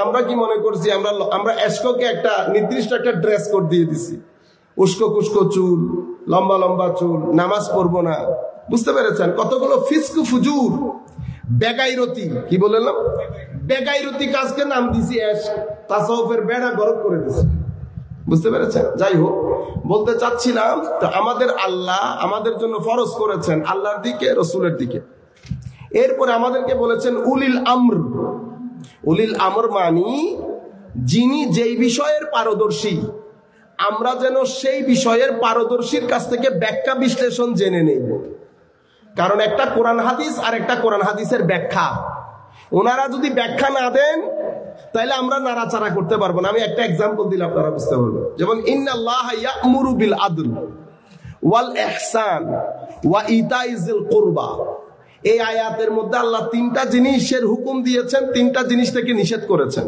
আমরা কি মনে করছি আমরা এসকোকে একটা নির্দিষ্ট একটা ড্রেস কোড দিয়ে দিছি, উস্কো কুস্কো চুল, লম্বা লম্বা চুল, নামাজ পড়বো না। বুঝতে পেরেছেন? কতগুলো ফিস্কু ফুজুর, বেগাইরতি, কি বললাম, বেগাইরতি কাজকে নাম দিছি তাসাউফের বেড়া গরম করে দিছি। বুঝতে পেরেছেন? যাই হোক, বলতে চাচ্ছিলাম তো আমাদের আল্লাহ আমাদের জন্য ফরজ করেছেন আল্লাহর দিকে, রসুলের দিকে। এরপরে আমাদেরকে বলেছেন উলিল আমর। উলিল আমর মানি যিনি যেই বিষয়ের পারদর্শী, আমরা যেন সেই বিষয়ের পারদর্শীর কাছ থেকে ব্যাখ্যা বিশ্লেষণ জেনে নেই। কারণ একটা কোরআন হাদিস আর একটা কোরআন হাদিসের ব্যাখ্যা, ওনারা যদি ব্যাখ্যা না দেন তাহলে আমরা নাড়াচাড়া করতে পারবো না। আমি একটা এক্সাম্পল দিলে আপনারা বুঝতে পারবেন। যেমন ইন্নাল্লাহা ইয়া'মুরু বিল আদল ওয়াল ইহসান ওয়া ইতাইজিল কুরবা, এই আয়াতের মধ্যে আল্লাহ তিনটা জিনিসের হুকুম দিয়েছেন, তিনটা জিনিস থেকে নিষেধ করেছেন।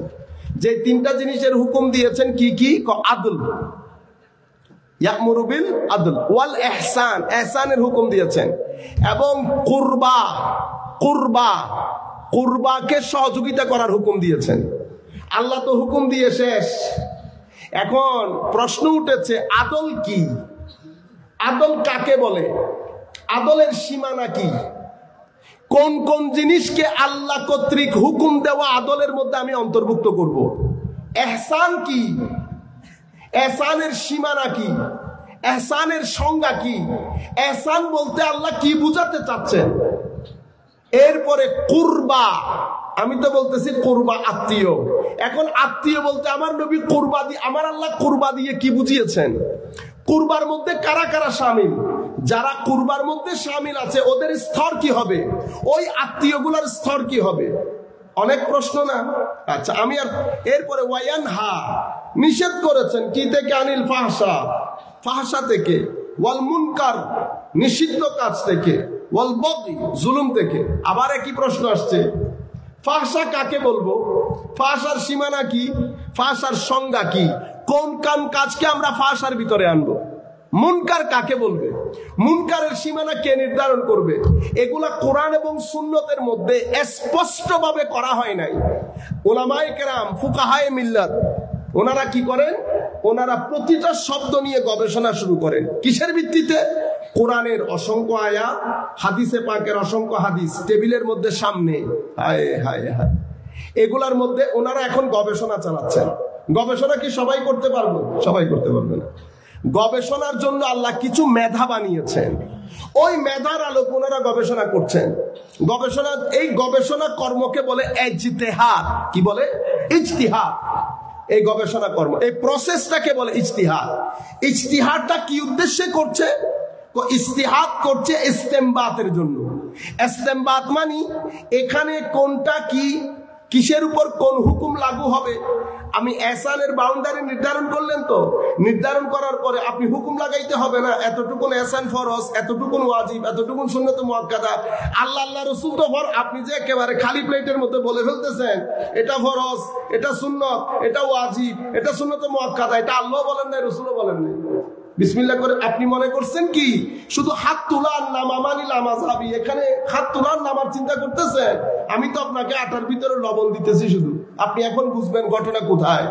যে তিনটা জিনিসের হুকুম দিয়েছেন কি কি? আদল, ইয়া'মুরু বিল আদল ওয়াল ইহসান, ইহসানের হুকুম দিয়েছেন, এবং কুরবা, কুরবা, কুরবাকে সহযোগিতা করার হুকুম দিয়েছেন। আল্লাহ তো হুকুম দিয়ে শেষ। এখন প্রশ্ন উঠেছে আদল কি? আদল কাকে বলে? আদলের সীমানা কি? কোন কোন জিনিসকে আল্লাহ কর্তৃক হুকুম দেওয়া আদলের মধ্যে আমি অন্তর্ভুক্ত করব? ইহসান কি? ইহসানের সীমানা কি? ইহসানের সংজ্ঞা কি? ইহসান বলতে আল্লাহ কি বুঝাতে চাচ্ছেন? এরপরে কুরবা, আমি তো বলতেছি কুরবা আত্মীয়। এখন আত্মীয় বলতে আমার নবী কুরবা দিয়ে, আমার আল্লাহ কুরবা দিয়ে কি বুঝিয়েছেন? কুরবার মধ্যে কারা কারা শামিল? যারা কুরবার মধ্যে শামিল আছে ওদের স্তর কি হবে? ওই আত্মীয়গুলোর স্তর কি হবে? অনেক প্রশ্ন না? আচ্ছা, আমি আর এরপরে ওয়ায়ানহা, নিষেধ করেছেন কি থেকে? আনিল ফাহশা, ফাহশা থেকে, ওয়াল মুনকার, নিষিদ্ধ কাজ থেকে, ওয়াল বাগি, জুলুম থেকে। আবার একই প্রশ্ন আসছে, ফাহশা কাকে বলবো? ফাহশার সীমানা কি? ফাহশার সংজ্ঞা কি? কোন কোন কাজকে আমরা ফাহশার ভিতরে আনবো? মুনকার কাকে বলবে? মুনকারের সীমানা কে নির্ধারণ করবে? এগুলা কোরআন এবং সুন্নতের মধ্যে স্পষ্টভাবে করা হয় নাই। উলামায়ে কেরাম, ফুকাহায়ে মিল্লাত, ওনারা কি করেন? ওনারা প্রতিটা শব্দ নিয়ে গবেষণা শুরু করেন। কিসের ভিত্তিতে? কোরআনের অসংখ্য আয়াত, হাদিসে পাকের অসংখ্য হাদিস টেবিলের মধ্যে সামনে, হায় হায় হায়, এগুলার মধ্যে ওনারা এখন গবেষণা চালাচ্ছেন। গবেষণা কি সবাই করতে পারবে? সবাই করতে পারবে না। গবেষণার জন্য আল্লাহ কিছু মেধা বানিয়েছেন, ওই মেধার আলোক ওনারা গবেষণা করছেন। গবেষণা, এই গবেষণা কর্মকে বলে ইজতিহাদ। কি বলে? ইজতিহাদ। এই গবেষণা কর্ম, এই প্রসেসটাকে বলে ইজতিহাদ। ইজতিহাদটা কি উদ্দেশ্যে করছে? ইজতিহাদ করছে ইস্তেমবাতের জন্য। ইস্তেমবাত মানে এখানে কোনটা কি, কিসের উপর কোন হুকুম লাগু হবে। আমি ইহসানের বাউন্ডারি নির্ধারণ করলেন, তো নির্ধারণ করার পরে আপনি হুকুম লাগাইতে হবে না, এতটুকুন ইহসান ফরজ, এতটুকুন ওয়াজিব, এতটুকুন সুন্নাত মুআক্কাদা। আল্লাহ রসুল তো আপনি যে একেবারে খালি প্লেটের মধ্যে বলে ফেলতেছেন এটা ফরজ, এটা সুন্নত, এটা ওয়াজিব, এটা সুন্নাত মুআক্কাদা, এটা আল্লাহ বলেন নাই, রসুলও বলেন নাই। বিসমিল্লাহ করে আপনি মনে করছেন কি শুধু হাত তোলার নামা মানি লামাজাবি, এখানে হাত তোলার নামার চিন্তা করতেছেন? আমি তো আপনাকে আটার ভিতরে লবণ দিতেছি শুধু, আপনি এখন বুঝবেন ঘটনা কোথায়।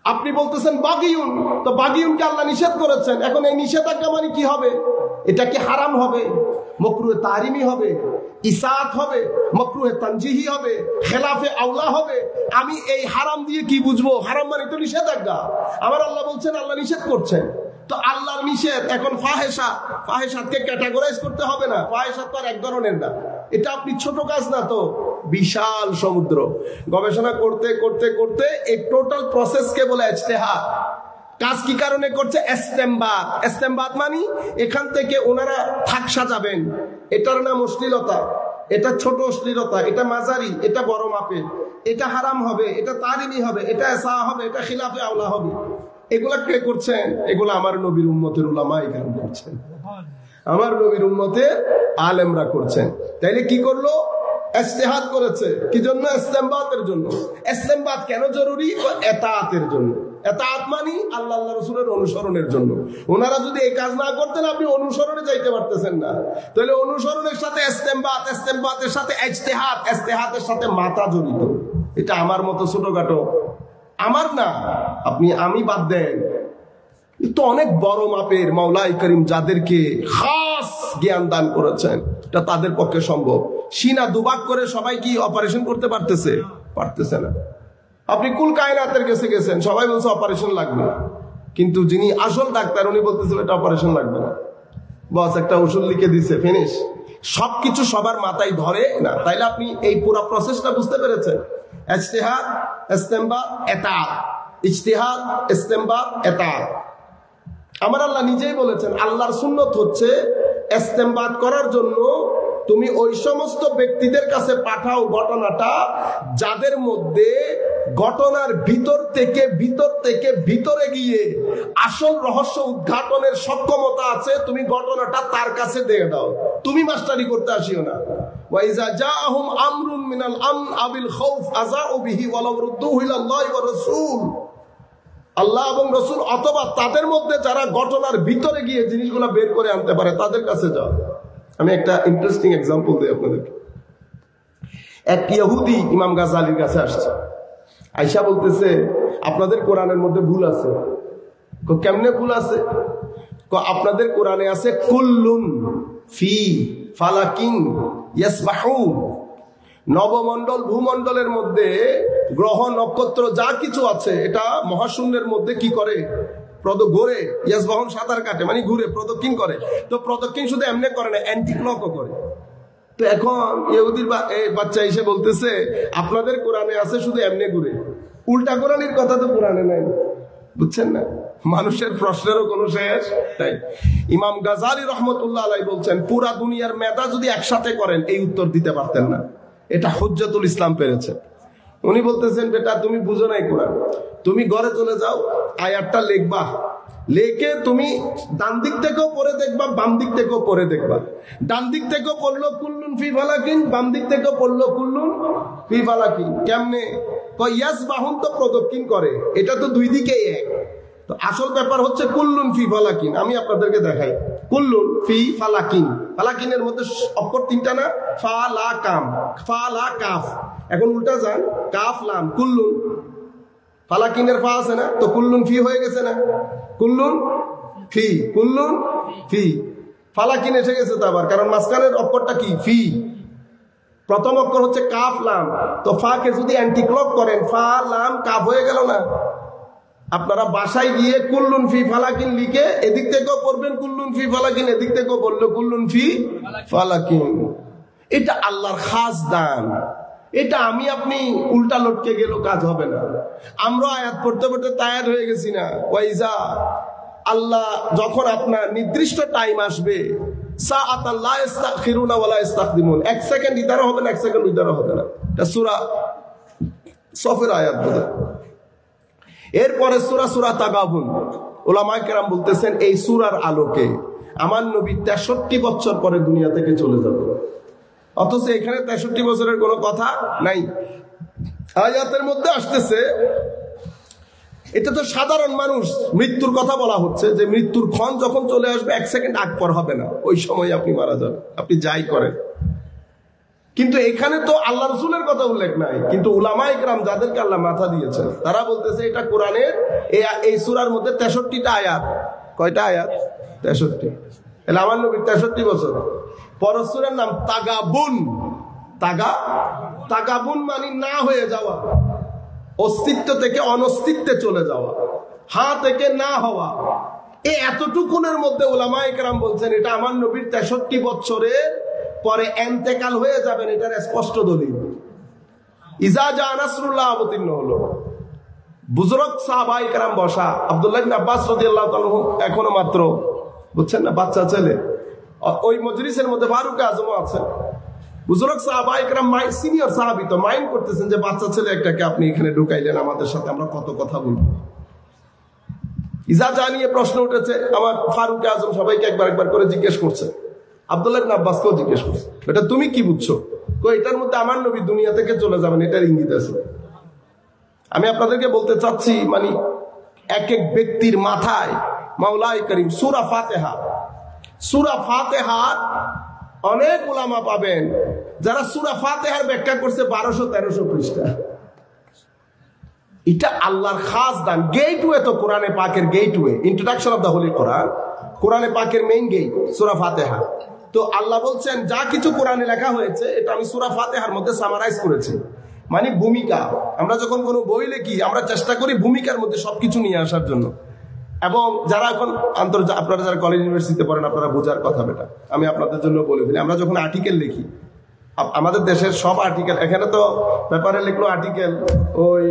আপনি বলতেছেন বাগিউন, তো বাগিউনকে আল্লাহ নিষেধ করেছেন। এখন এই নিষেধাজ্ঞা মানে কি হবে? এটা কি হারাম হবে? মাকরুহে তাহরিমি হবে? ইসাত হবে? মাকরুহে তানজিহি হবে? খেলাফে আউলা হবে? আমি এই হারাম দিয়ে কি বুঝবো? হারাম মানে তো নিষেধাজ্ঞা। আমার আল্লাহ বলছেন, আল্লাহ নিষেধ করছেন, তো আল্লাহর নিষেধ। এখন ফাহেসা, ফাহেসাতকে ক্যাটাগরাইজ করতে হবে না। ফাহেসাত তো আর এক ধরনের না, এটা আপনি ছোট কাজ না, তো বিশাল সমুদ্র। গবেষণা করতে করতে করতে এই টোটাল প্রসেসকে বলে ইজতিহাদ। কাজ কি কারণে করছে? ইস্তেমবাত। ইস্তেমবাত মানে এখান থেকে ওনারা থাক সাজাবেন, এটার নাম অশ্লীলতা, এটা ছোট অশ্লীলতা, এটা মাঝারি, এটা বড় মাপের, এটা হারাম হবে, এটা তাহরিমি হবে, এটা এসা হবে, এটা খিলাফে আওলা হবে। এগুলা কে করছেন? এগুলা আমার নবীর উম্মতের উলামায়ে কেরাম করছেন, আমার নবীর উম্মতের আলেমরা করছেন। তাইলে কি করলো? ইজতিহাদ করেছে। কি জন্য? ইস্তেমবাতের জন্য। ইস্তেমবাত কেন জরুরি? এতাআতের জন্য। এতাআত মানে আল্লাহ আল্লাহ রাসূলের অনুসরণের জন্য। ওনারা যদি এই কাজ না করতেন আপনি অনুসরণে যাইতে পারতেছেন না। তাহলে অনুসরণের সাথে ইস্তেমবাত, ইস্তেমবাতের সাথে ইজতিহাদ, ইজতিহাদের সাথে মাথা জড়িত। এটা আমার মতো ছোটখাটো, আমার না, আপনি আমি বাদ দেন, তো অনেক বড় মাপের মাওলাই করিম যাদেরকে খাস জ্ঞান দান করেছেন, এটা তাদের পক্ষে সম্ভব। সিনা দুবাক করে সবাই কি অপারেশন করতে পারতেছে না। আপনি কুল কায়নাতের কাছে গেছেন, সবাই বলছে অপারেশন লাগবে, কিন্তু যিনি আসল ডাক্তার উনি বলতেছেন এটা অপারেশন লাগবে না, বস একটা ওষুধ লিখে দিছে, ফিনিশ। সবকিছু সবার মাথায় ধরে না। তাইলে আপনি এই পুরো প্রসেসটা বুঝতে পেরেছেন। ইজতিহাদ, ইস্তেমবাত, ইতাআত, ইজতিহাদ, ইস্তেমবাত, ইতাআত। আমার আল্লাহ নিজেই বলেছেন, আল্লাহর সুন্নত হচ্ছে ইস্তেমবাত করার জন্য তুমি ওই সমস্ত ব্যক্তিদের কাছে পাঠাও ঘটনাটা যাদের মধ্যে ঘটনার ভিতর থেকে ভিতরে গিয়ে আসল রহস্য উদ্ঘাটনের সক্ষমতা আছে, তুমি ঘটনাটা তার কাছে দিয়ে দাও, তুমি মাস্টারি করতে আসিও না। ওয়াইজা জাআহুম আমরুন মিনাল আমন আবিল খাউফ আযাউ বিহি ওয়ালাউ রুদ্দুহু ইলাল্লাহি ওয়া রাসূল, আল্লাহ এবং রাসূল অথবা তাদের মধ্যে যারা ঘটনার ভিতরে গিয়ে জিনিসগুলো বের করে আনতে পারে তাদের কাছে যাও। আমি একটা ইন্টারেস্টিং এক্সাম্পল দিই আপনাদেরকে। এক ইহুদি ইমাম গাজ্জালির কাছে আসছে, আয়েশা বলতেছে আপনাদের কোরআনের মধ্যে ভুল আছে। কেমনে ভুল আছে? আপনাদের কোরআনে আছে কুল্লুন ফি ফালাকিন ইয়াসবাহুন, নবমণ্ডল ভূমণ্ডলের মধ্যে গ্রহ নক্ষত্র যা কিছু আছে এটা মহাশূন্যের মধ্যে কি করে? ঘুরে। ইয়াসবাহুন সাঁতার কাটে, মানে ঘুরে, প্রদক্ষিণ করে। তো প্রদক্ষিণ শুধু এমনি করে না, অ্যান্টি ক্লকও করে। তো এখন ইহুদির বাচ্চা এসে বলতেছে আপনাদের কোরআনে আছে শুধু এমনি ঘুরে, উল্টা কোরআনের কথা তো কোরআনে নাই। বুঝছেন না? মানুষের প্রশ্নেরও কোনো শেষ নাই। ইমাম গাজ্জালি রহমতুল্লাহ আলাইহি বলছেন পুরা দুনিয়ার মেধা যদি একসাথে করেন এই উত্তর দিতে পারতেন না। এটা হুজ্জাতুল ইসলাম পেরেছে। উনি বলতেছেন বেটা তুমি বুঝো নাই কোরআন, তুমি ঘরে চলে যাও, আয়াতটা লিখবা, লেখে তুমি ডান দিক থেকেও পড়ে দেখবা, বাম দিক থেকেও পড়ে দেখবা। ডান দিক থেকেও পড়লো কুল্লুন ফি ফালাকিন, বাম দিক থেকেও পড়লো কুল্লুন ফি ফালাকিন। কেমনে? ইয়াসবাহুন তো প্রদক্ষিণ করে, এটা তো দুই দিকেই এক। তো আসল ব্যাপার হচ্ছে কুল্লুন ফি ফালাকিন। আমি আপনাদেরকে দেখাই, কুল্লুন ফি ফালাকিন, ফালাকিনের মধ্যে অক্ষর তিনটা না, ফা লা কাম, ফা লা কাফ। এখন উল্টা যান, কাফ লাম, কুল্লুন, ফালাকিনের ফা আছে না, তো কুল্লুন ফি হয়ে গেছে না, কুল্লুন ফি, কুল্লুন ফি। ফালাকিন এসে গেছে তো আবার, কারণ মাঝখানের অক্ষরটা কি? ফি। প্রথম অক্ষর হচ্ছে কাফ লাম, তো ফা কে যদি অ্যান্টি ক্লক করেন ফা লাম কাফ হয়ে গেল না? আপনারা বাসায় গিয়ে কুল্লুন ফি ফালাকিন লিখে এদিক থেকেও পড়বেন কুল্লুন ফি ফালাকিন, এদিক থেকেও পড়লো কুল্লুন ফি ফালাকিন। এটা আল্লাহর খাস দান। এটা আমি আপনি উল্টা লটকে গেল কাজ হবে না। আমরা আয়াত পড়তে পড়তে টায়ার্ড হয়ে গেছি না? ওয়াইজা আল্লাহ যখন আপনার নির্দিষ্ট টাইম আসবে, সাআতান লা ইস্তাখিরুনা ওয়ালা ইস্তাকদিমুন, এক সেকেন্ড ইদারা হবে না, এক সেকেন্ড ইদারা হবে না। এটা সূরা সফের আয়াত বলে। এরপরে সূরা তাগাবুন, উলামায়ে কেরাম বলতেছেন এই সূরার আলোকে আমার নবী 63 বছর পরে দুনিয়া থেকে চলে যাবে, অথচ এখানে 63 বছরের কোনো কথা নাই। আয়াতের মধ্যে আসতেছে এটা তো সাধারণ মানুষ, মৃত্যুর কথা বলা হচ্ছে যে মৃত্যুর ক্ষণ যখন চলে আসবে এক সেকেন্ড আগ পর হবে না, ওই সময় আপনি মারা যাবেন, আপনি যাই করেন। কিন্তু এখানে তো আল্লাহ রাসূলের কথা উল্লেখ নাই। কিন্তু উলামায়ে কেরাম যাদেরকে আল্লাহ মাথা দিয়েছেন তারা বলতেছে এটা কোরআনের এই সূরার মধ্যে 63টা আয়াত। কয়টা আয়াত? 63। তাহলে আমার নবীর 63 বছর। পরের সূরার নাম তাগাবুন। তাগাবুন মানে না হয়ে যাওয়া, অস্তিত্ব থেকে অনস্তিত্বে চলে যাওয়া, হা থেকে না হওয়া। এই এতটুকুনের মধ্যে উলামায়ে কেরাম বলছেন এটা আমার নবীর 63 বছরের পরে এন্তেকাল হয়ে যাবেন, এটার স্পষ্ট দলিল। ইজা জা নাসরুল্লাহ অবতীর্ণ হলো, বুজুর্গ সাহাবায়ে কেরাম বসা, আব্দুল্লাহ ইবনে আব্বাস রাদিয়াল্লাহু তাআলা এখনো মাত্র, বুঝছেন না, বাচ্চা ছেলে। ওই মজলিসের মধ্যে ফারুক আজম আছে, বুজুর্গ সাহাবায়ে কেরাম সিনিয়র সাহাবী তো মাইন্ড করতেছেন যে বাচ্চা ছেলে একটাকে আপনি এখানে ঢুকাইলেন, আমাদের সাথে আমরা কত কথা বলবো। ইজা জানিয়ে প্রশ্ন উঠেছে, আমার ফারুক আজম সবাইকে একবার করে জিজ্ঞেস করছে, আব্দুল্লাহ ইবনে আব্বাসকেও জিজ্ঞেস করছে, এটা তুমি কি বুঝছো? এটার মধ্যে আমার নবী দুনিয়া থেকে চলে যাবেন, এটার ইঙ্গিত আছে। আমি আপনাদেরকে বলতে চাচ্ছি, মানে এক এক ব্যক্তির মাথায় মাওলাই করিম সূরা ফাতিহা অনেক উলামা পাবেন যারা সূরা ফাতিহার ব্যাখ্যা করছে 1200-1300 পৃষ্ঠা। এটা আল্লাহর খাস দান। গেটওয়ে তো কোরআনে পাকের gateway, introduction of the holy Quran, কোরআনে পাকের মেইন গেট সূরা ফাতিহা। তো আল্লাহ বলছেন যা কিছু কোরআনে লেখা হয়েছে এটা আমি সূরা ফাতিহার মধ্যে সামারাইজ করেছি। মানে ভূমিকা, আমরা যখন কোনো বই লিখি আমরা চেষ্টা করি ভূমিকার মধ্যে সবকিছু নিয়ে আসার জন্য। এবং যারা এখন আপনারা যারা কলেজ ইউনিভার্সিটিতে পড়েন আপনারা বোঝার কথা বেটা, আমি আপনাদের জন্য বলে ফেলি, আমরা যখন আর্টিকেল লিখি, আমাদের দেশের সব আর্টিকেল, এখানে তো পেপারে লিখলো আর্টিকেল, ওই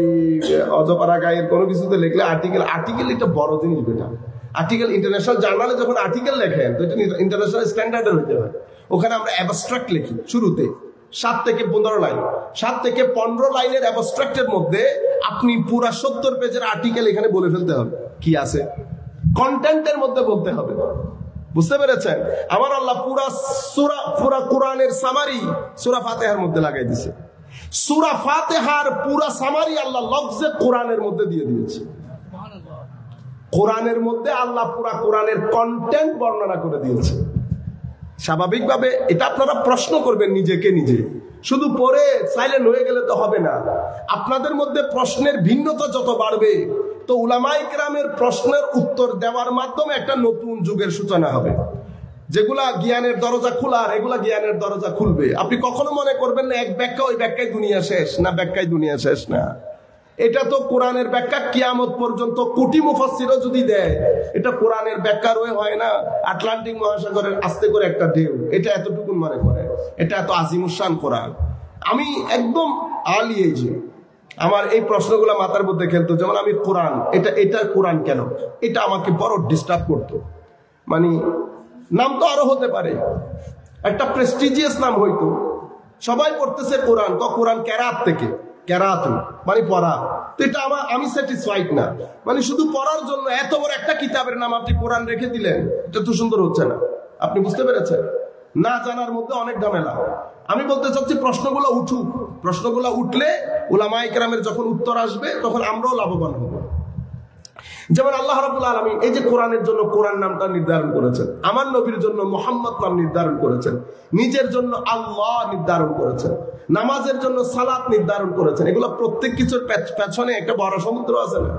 অজপাড়া গায়ের কোনো কিছুতে লিখলে আর্টিকেল, আর্টিকেল একটা বড় জিনিস বেটা। আর্টিকেল ইন্টারন্যাশনাল জার্নালে যখন আর্টিকেল লেখেন তো এটা ইন্টারন্যাশনাল স্ট্যান্ডার্ডের হতে হয়। ওখানে আমরা অ্যাবস্ট্রাক্ট লিখি শুরুতে 7 থেকে 15 লাইন, 7 থেকে 15 লাইনের অ্যাবস্ট্রাক্টের মধ্যে আপনি পুরা 70 পেজের আর্টিকেল এখানে বলে ফেলতে হবে কি আছে, কন্টেন্টের মধ্যে বলতে হবে। বুঝতে পেরেছেন? আমার আল্লাহ পুরা কোরআনের সামারি সূরা ফাতিহার মধ্যে লাগাই দিয়েছে। সূরা ফাতিহার পুরা সামারি আল্লাহ লফজে কোরআনের মধ্যে দিয়ে দিয়েছে। কোরআনের মধ্যে আল্লাহ পুরা কোরআনের কন্টেন্ট বর্ণনা করে দিয়েছে। স্বাভাবিকভাবে এটা আপনারা প্রশ্ন করবেন নিজেকে নিজে, শুধু পড়ে সাইলেন্ট হয়ে গেলে তো হবে না। আপনাদের মধ্যে প্রশ্নের ভিন্নতা যত বাড়বে তো উলামায়ে কেরামের প্রশ্নের উত্তর দেওয়ার মাধ্যমে একটা নতুন যুগের সূচনা হবে। যেগুলা জ্ঞানের দরজা খোলার, এগুলা জ্ঞানের দরজা খুলবে। আপনি কখনো মনে করবেন না এক ব্যাখ্যা, ওই ব্যাখ্যায় দুনিয়া শেষ না, ব্যাখ্যায় দুনিয়া শেষ না। এটা তো কোরআনের ব্যাখ্যা কিয়ামত পর্যন্ত কোটি মুফাসসিরও যদি দেয়, এটা কোরআনের ব্যাখ্যার ওই হয় না আটলান্টিক মহাসাগরের আস্তে করে একটা ঢেউ, এটা এতটুকু মনে করে, এটা এত আজিমুশান কোরআন। আমি একদম আলিয়ে যে আমার এই প্রশ্নগুলো মাথার মধ্যে খেলতো, যেমন আমি কোরআন, এটা কোরআন কেন, এটা আমাকে বড় ডিস্টার্ব করতো। মানে নাম তো আরো হতে পারে, একটা প্রেস্টিজিয়াস নাম হইতো, সবাই পড়তেছে কোরআন, তো কোরআন কেরাত থেকে, কেরাত মানে পড়া, তো এটা আমি স্যাটিসফাইড না। মানে শুধু পড়ার জন্য এত বড় একটা কিতাবের নাম আপনি কোরআন রেখে দিলেন, এটা তো সুন্দর হচ্ছে না। আপনি বুঝতে পেরেছেন? না জানার মধ্যে অনেক ঝামেলা। আমি বলতে চাচ্ছি প্রশ্নগুলো উঠুক, প্রশ্নগুলো উঠলে উলামায়ে কেরামের যখন উত্তর আসবে তখন আমরাও লাভবান হব। যেমন আল্লাহ রাব্বুল আলামিন এই যে কোরআনের জন্য কোরআন নামটা নির্ধারণ করেছেন, আমার নবীর জন্য মুহাম্মদ নাম নির্ধারণ করেছেন, নিজের জন্য আল্লাহ নির্ধারণ করেছেন, নামাজের জন্য সালাত নির্ধারণ করেছেন। এগুলো প্রত্যেক কিছুর পেছনে একটা বড় সমুদ্র আছে না?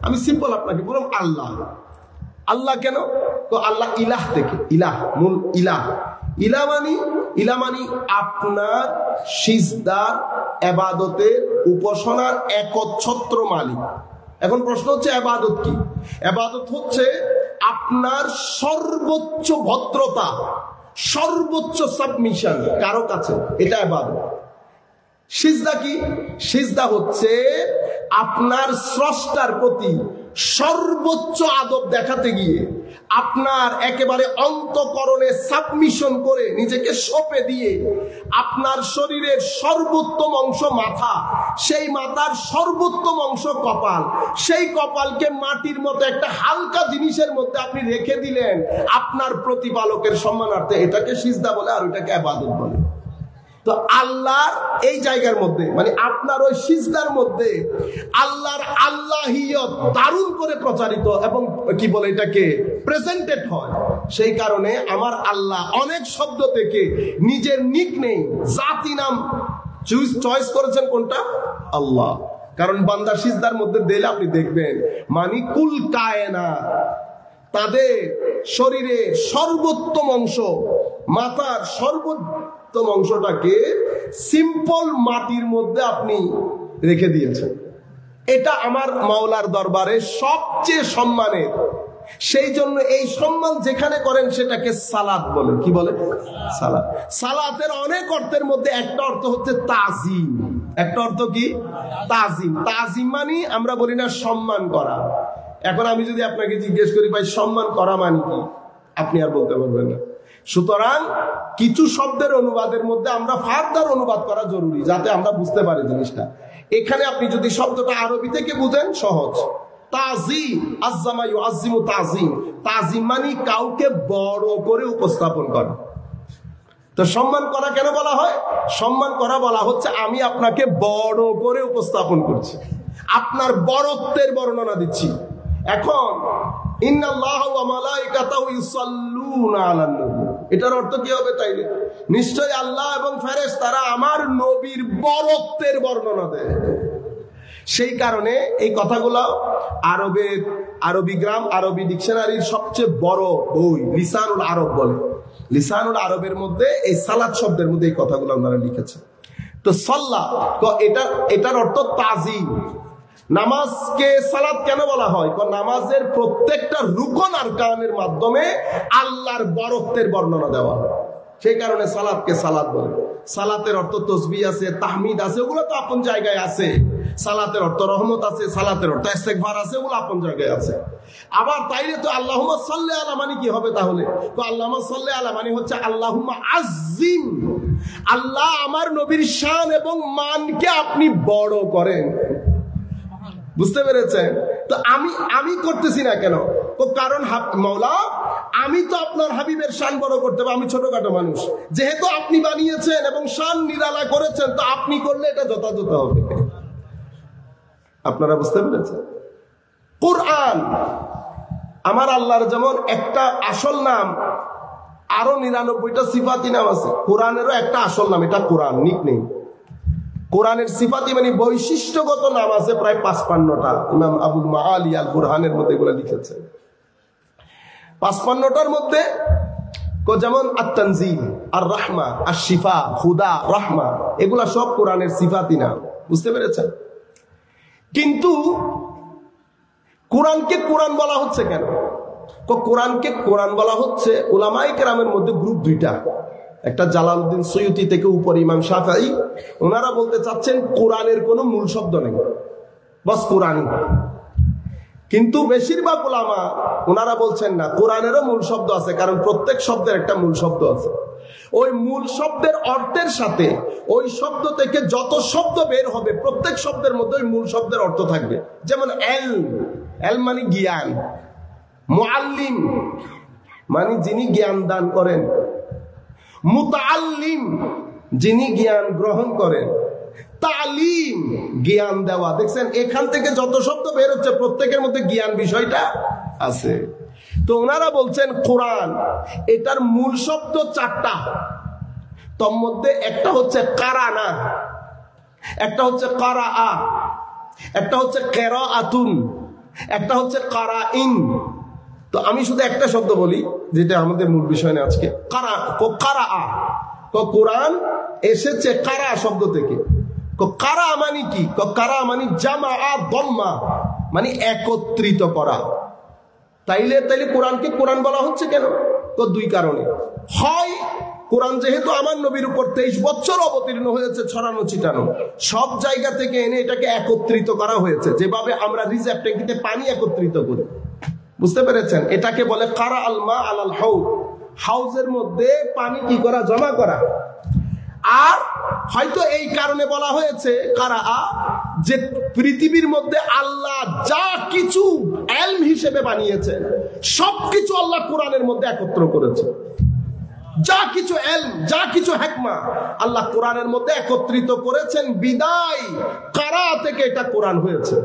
আমি সিম্পল আপনাকে বললাম আল্লাহ। আল্লাহ কেন? তো আল্লাহ ইলাহ থেকে, ইলাহ মূল ইলাহ, ইলা মানি আপনার সিজদার, ইবাদতের, উপাসনার একচ্ছত্র মালিক। এখন প্রশ্ন হচ্ছে ইবাদত কি? ইবাদত হচ্ছে আপনার সর্বোচ্চ ভদ্রতা, সর্বোচ্চ সাবমিশন কারো কাছে, এটা ইবাদত। সিজদা কি? সিজদা হচ্ছে আপনার স্রষ্টার প্রতি সর্বোচ্চ আদব দেখাতে গিয়ে আপনার একেবারে অন্তঃকরণে সাবমিশন করে নিজেকে সঁপে দিয়ে আপনার শরীরের সর্বোত্তম অংশ মাথা, সেই মাথার সর্বোত্তম অংশ কপাল, সেই কপালকে মাটির মতো একটা হালকা জিনিসের মধ্যে আপনি রেখে দিলেন আপনার প্রতিপালকের সম্মানার্থে, এটাকে সিজদা বলে, আর ওইটাকে ইবাদত বলে। তো আল্লাহর এই জায়গার মধ্যে, মানে আপনার ওই সিজদার মধ্যে আল্লাহর আল্লাহিয়ত দারুণ করে প্রচারিত এবং কি বলে এটাকে প্রেজেন্টেড হয়। সেই কারণে আমার আল্লাহ অনেক শব্দ থেকে নিজের নিকনেম, জাতি নাম চয়েস করেছেন কোনটা? আল্লাহ। কারণ বান্দা সিজদার মধ্যে দিলে আপনি দেখবেন মানে কুল কায়নাত, তাদের শরীরে সর্বোত্তম অংশ, মাথার সর্বোত্তম অংশটাকে সিম্পল মাটির মধ্যে আপনি রেখে দিয়েছেন। এটা আমার মাওলার দরবারে সবচেয়ে সম্মানের। সেই জন্য এই সম্মান যেখানে করেন সেটাকে সালাত বলে। কি বলে? সালাত। সালাতের অনেক অর্থের মধ্যে একটা অর্থ হচ্ছে তাজিম। একটা অর্থ কি? তাজিম। তাজিম মানে আমরা বলি না সম্মান করা। এখন আমি যদি আপনাকে জিজ্ঞেস করি ভাই সম্মান করা মানে কি, আপনি আর বলতে পারবেন না। সুতরাং কিছু শব্দের অনুবাদের মধ্যে আমরা ফার্দার অনুবাদ করা জরুরি, যাতে আমরা বুঝতে পারি জিনিসটা। এখানে আপনি যদি শব্দটা আরবি থেকে বুঝেন সহজ। তাজিম, আযযামা ইউআযযিমু তাজিম। তাজিম মানে কাউকে বড় করে উপস্থাপন করা। তো সম্মান করা কেন বলা হয়? সম্মান করা বলা হচ্ছে আমি আপনাকে বড় করে উপস্থাপন করছি, আপনার বড়ত্বের বর্ণনা দিচ্ছি। এখন ইন্নাল্লাহা ওয়া মালাইকাতাহু ইউসাল্লুনা আলান নবী, এটার অর্থ কি হবে তাইলে? নিশ্চয়ই আল্লাহ এবং ফেরেশতারা আমার নবীর বড়ত্বের বর্ণনা দেয়। সেই কারণে এই কথাগুলো আরবি গ্রাম, আরবি ডিকশনারির সবচেয়ে বড় বই লিসানুল আরব বলে। লিসানুল আরবের মধ্যে এই সালাত শব্দের মধ্যে এই কথাগুলো ওনারা লিখেছেন। তো সাল্লাহ এটার অর্থ তাজিম। নামাজকে সালাত কেন বলা হয়? নামাজের প্রত্যেকটা রুকন আরকানের মাধ্যমে আল্লাহর বরত্বের বর্ণনা দেওয়া হয়, সেই কারণে সালাতকে সালাত বলে। সালাতের অর্থ তসবিহ আছে, তাহমিদ আছে, ওগুলো তো আপন জায়গায় আছে। সালাতের অর্থ রহমত আছে, সালাতের অর্থ ইস্তেগফার আছে, ওগুলো আপন জায়গায় আছে। আবার তাইলে তো আল্লাহুম্মা সাল্লি আলা মানে কি হবে তাহলে? তো আল্লাহুম্মা সাল্লি আলা মানে হচ্ছে আল্লাহুম্মা আযিম, আল্লাহ আমার নবীর শান এবং মানকে আপনি বড় করেন। বুঝতে পেরেছেন? তো আমি করতেছি না কেন? তো কারণ মওলা আমি তো আপনার হাবিবের শান বড় করতে পারবো, আমি ছোটখাটো মানুষ। যেহেতু আপনি বানিয়েছেন এবং শান নিরালা করেছেন, তো আপনি করলে এটা যথাযথ হবে। আপনারা বুঝতে পেরেছেন? কুরআন আমার আল্লাহর যেমন একটা আসল নাম, আরো 99টা সিফাতি নাম আছে। কোরআনেরও একটা আসল নাম, এটা কোরআন নিকনেম। কোরআনের সিফাতি মানে বৈশিষ্ট্যগত নাম আছে প্রায় 55টা। ইমাম আবুল মাআলি আল বুরহানের মধ্যে এগুলো লিখেছেন। 55টার মধ্যে যেমন আত-তানজিল, আর রাহমা, আর শিফা, খুদা, রহমা, এগুলা সব কোরআনের সিফাতি নাম। বুঝতে পেরেছেন? কিন্তু কোরআনকে কোরআন বলা হচ্ছে কেন? কোরআনকে কোরআন বলা হচ্ছে, উলামায়ে কেরামের মধ্যে গ্রুপ দুইটা। একটা জালালউদ্দিন সুয়ুতি থেকে উপর ইমাম শাফিঈ, ওনারা বলতে চাচ্ছেন কোরআনের কোনো মূল শব্দ নেই, বাস কোরআনই। কিন্তু বেশিরভাগ উলামা ওনারা বলছেন না, কোরআনেরও মূল শব্দ আছে, কারণ প্রত্যেক শব্দের একটা মূল শব্দ আছে। ওই মূল শব্দের অর্থের সাথে ওই শব্দ থেকে যত শব্দ বের হবে, প্রত্যেক শব্দের মধ্যে ওই মূল শব্দের অর্থ থাকবে। যেমন এল মানে জ্ঞান, মুআল্লিম মানে যিনি জ্ঞান দান করেন, মুতাআল্লিম যিনি জ্ঞান গ্রহণ করেন, তালিম জ্ঞান দেওয়া। দেখছেন এখান থেকে যত শব্দ বের হচ্ছে প্রত্যেকের মধ্যে জ্ঞান বিষয়টা আছে। তো ওনারা বলছেন কোরআন এটার মূল শব্দ 4টা। তোর মধ্যে একটা হচ্ছে কারানা, একটা হচ্ছে কারাআ, একটা হচ্ছে কিরাআতুন, একটা হচ্ছে কারাইন। তো আমি শুধু একটা শব্দ বলি যেটা আমাদের মূল বিষয় না আজকে। কারাআ, কোরআন এসেছে কারা শব্দ থেকে। কারা মানে কি? কারা মানে জামা দম্মা, মানে একত্রিত করা। তাইলে কোরআনকে কোরআন বলা হচ্ছে কেন? তো দুই কারণে হয়। কোরআন যেহেতু আমার নবীর উপর 23 বছর অবতীর্ণ হয়েছে, ছড়ানো ছিটানো সব জায়গা থেকে এনে এটাকে একত্রিত করা হয়েছে, যেভাবে আমরা রিজার্ভ ট্যাঙ্কিতে পানি একত্রিত করি। বুঝতে পেরেছেন? এটাকে বলে কারা আল মা আলাল হাউজ, হাউজের মধ্যে পানি কি করা, জমা করা। আর হয়তো এই কারণে বলা হয়েছে কারা, যে পৃথিবীর মধ্যে আল্লাহ যা কিছু ইলম হিসেবে বানিয়েছেন সবকিছু আল্লাহ কোরআনের মধ্যে একত্র করেছে। যা কিছু ইলম, যা কিছু হিকমা আল্লাহ কোরআনের মধ্যে একত্রিত করেছেন, বিদায় কারা থেকে এটা কোরআন হয়েছে।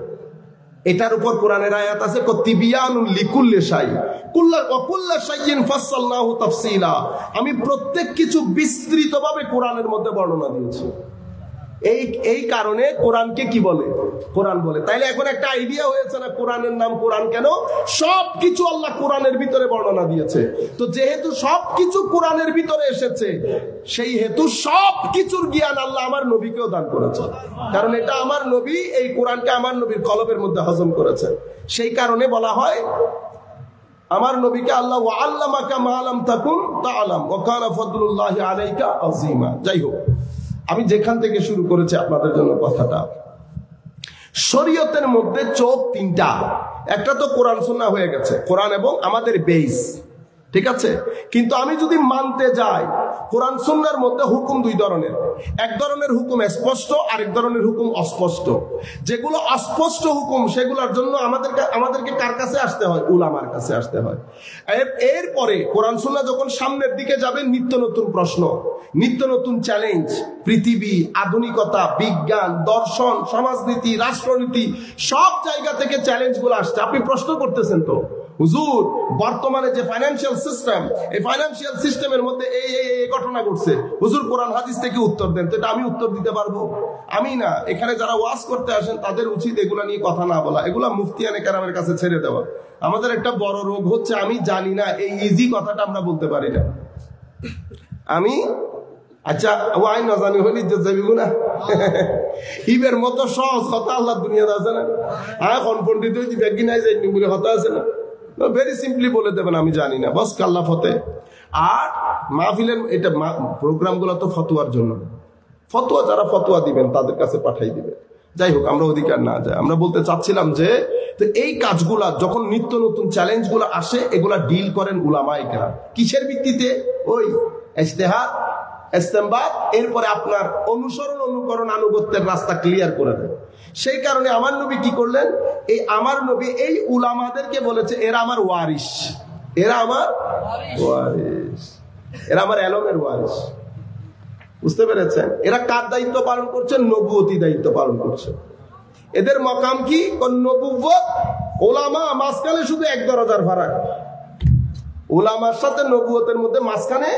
এটার উপর কোরআনের আয়াত আছে, তিবিয়ানুল লিকুল্লি শাই কুল্লা শাইইন ফাসসালনাহু তাফসীলা। আমি প্রত্যেক কিছু বিস্তৃতভাবে কোরআনের মধ্যে বর্ণনা দিয়েছি। এই কারণে কোরআনকে কি বলে? কোরআন বলে। তাইলে এখন একটা আইডিয়া হয়েছে না কোরআনের নাম কোরআন কেন? সবকিছু আল্লাহ কোরআনের ভিতরে বর্ণনা দিয়েছে। তো যেহেতু সবকিছু কোরআনের ভিতরে এসেছে, সেই হেতু সবকিছুর জ্ঞান আল্লাহ আমার নবীকেও দান করেছে। কারণ এটা আমার নবী, এই কোরআনকে আমার নবীর কলবের মধ্যে হজম করেছে। সেই কারণে বলা হয় আমার নবীকে আল্লাহ ওয়া আল্লামাকা মা লাম তাকুন তাআলাম ওয়া কানা ফাদলুল্লাহি আলাইকা আযীমা। যাই হোক, আমি যেখান থেকে শুরু করেছি আপনাদের জন্য কথাটা, শরীয়তের মধ্যে চোখ 3টা। একটা তো কোরআন সুন্নাহ হয়ে গেছে, কোরআন এবং আমাদের বেস, ঠিক আছে। কিন্তু আমি যদি মানতে যাই, কোরআন সুন্নাহর মধ্যে হুকুম 2 ধরনের। এক ধরনের হুকুম স্পষ্ট, আরেক ধরনের হুকুম অস্পষ্ট। যেগুলো অস্পষ্ট হুকুম সেগুলোর জন্য আমাদেরকে কার কাছে আসতে হয়? উলামার কাছে আসতে হয়। এরপরে কোরআন সুন্নাহ যখন সামনের দিকে যাবে, নিত্য নতুন প্রশ্ন, নিত্য নতুন চ্যালেঞ্জ, পৃথিবী, আধুনিকতা, বিজ্ঞান, দর্শন, সমাজনীতি, রাষ্ট্রনীতি, সব জায়গা থেকে চ্যালেঞ্জগুলো আসছে। আপনি প্রশ্ন করতেছেন তো হুজুর বর্তমানে যে ফাইন্যান্সিয়াল সিস্টেম, এই ফাইন্যান্সিয়াল সিস্টেমের মধ্যে এই ঘটনা ঘটছে, হুজুর কোরআন হাদিস থেকে উত্তর দেন। তো এটা আমি উত্তর দিতে পারবো? আমি না। এখানে যারা ওয়াজ করতে আসেন তাদের উচিত এগুলা নিয়ে কথা না বলা, এগুলা মুফতিয়ানে কেরামের কাছে ছেড়ে দেওয়া। আমাদের একটা বড় রোগ হচ্ছে আমি জানি না, এই ইজি কথাটা আমরা বলতে পারি না। আমি আচ্ছা ওয়াই না জানি হলি না ইবের মতো সহজ কথা আল্লাহ দুনিয়াতে আছে না? হ্যাঁ কনফন্ডিত হয়েছি ব্যাগি নাই যাইনি বলে কথা আছে না? ভেরি সিম্পলি বলে দেবেন আমি জানি না, বস কাল্লা ফতে। আর মাহফিলের এটা প্রোগ্রাম গুলো তো ফতোয়ার জন্য, ফতোয়া যারা ফতোয়া দিবেন তাদের কাছে পাঠাই দিবেন। যাই হোক, আমরা অধিকার না যায়, আমরা বলতে চাচ্ছিলাম যে তো এই কাজগুলা যখন নিত্য নতুন চ্যালেঞ্জ গুলো আসে, এগুলা ডিল করেন উলামায়ে কেরাম। কিসের ভিত্তিতে? ওই ইজতিহাদ, ইস্তেমবাত, এরপরে আপনার অনুসরণ, অনুকরণ, আনুগত্যের রাস্তা ক্লিয়ার করে দেন। সেই কারণে আমার নবী কি করলেন? এই আমার নবী এই উলামাদেরকে বলেছে এরা আমার ওয়ারিস, এরা আমার ওয়ারিস, এরা আমার এলমের ওয়ারিস। বুঝতে পেরেছেন? এরা কার দায়িত্ব পালন করছেন? নবুয়তি দায়িত্ব পালন করছে। এদের মাকাম কি? নবুয়ত, উলামা, মাঝখানে শুধু এক দরজার ফারাক। উলামার সাথে নবুয়তের মধ্যে মাঝখানে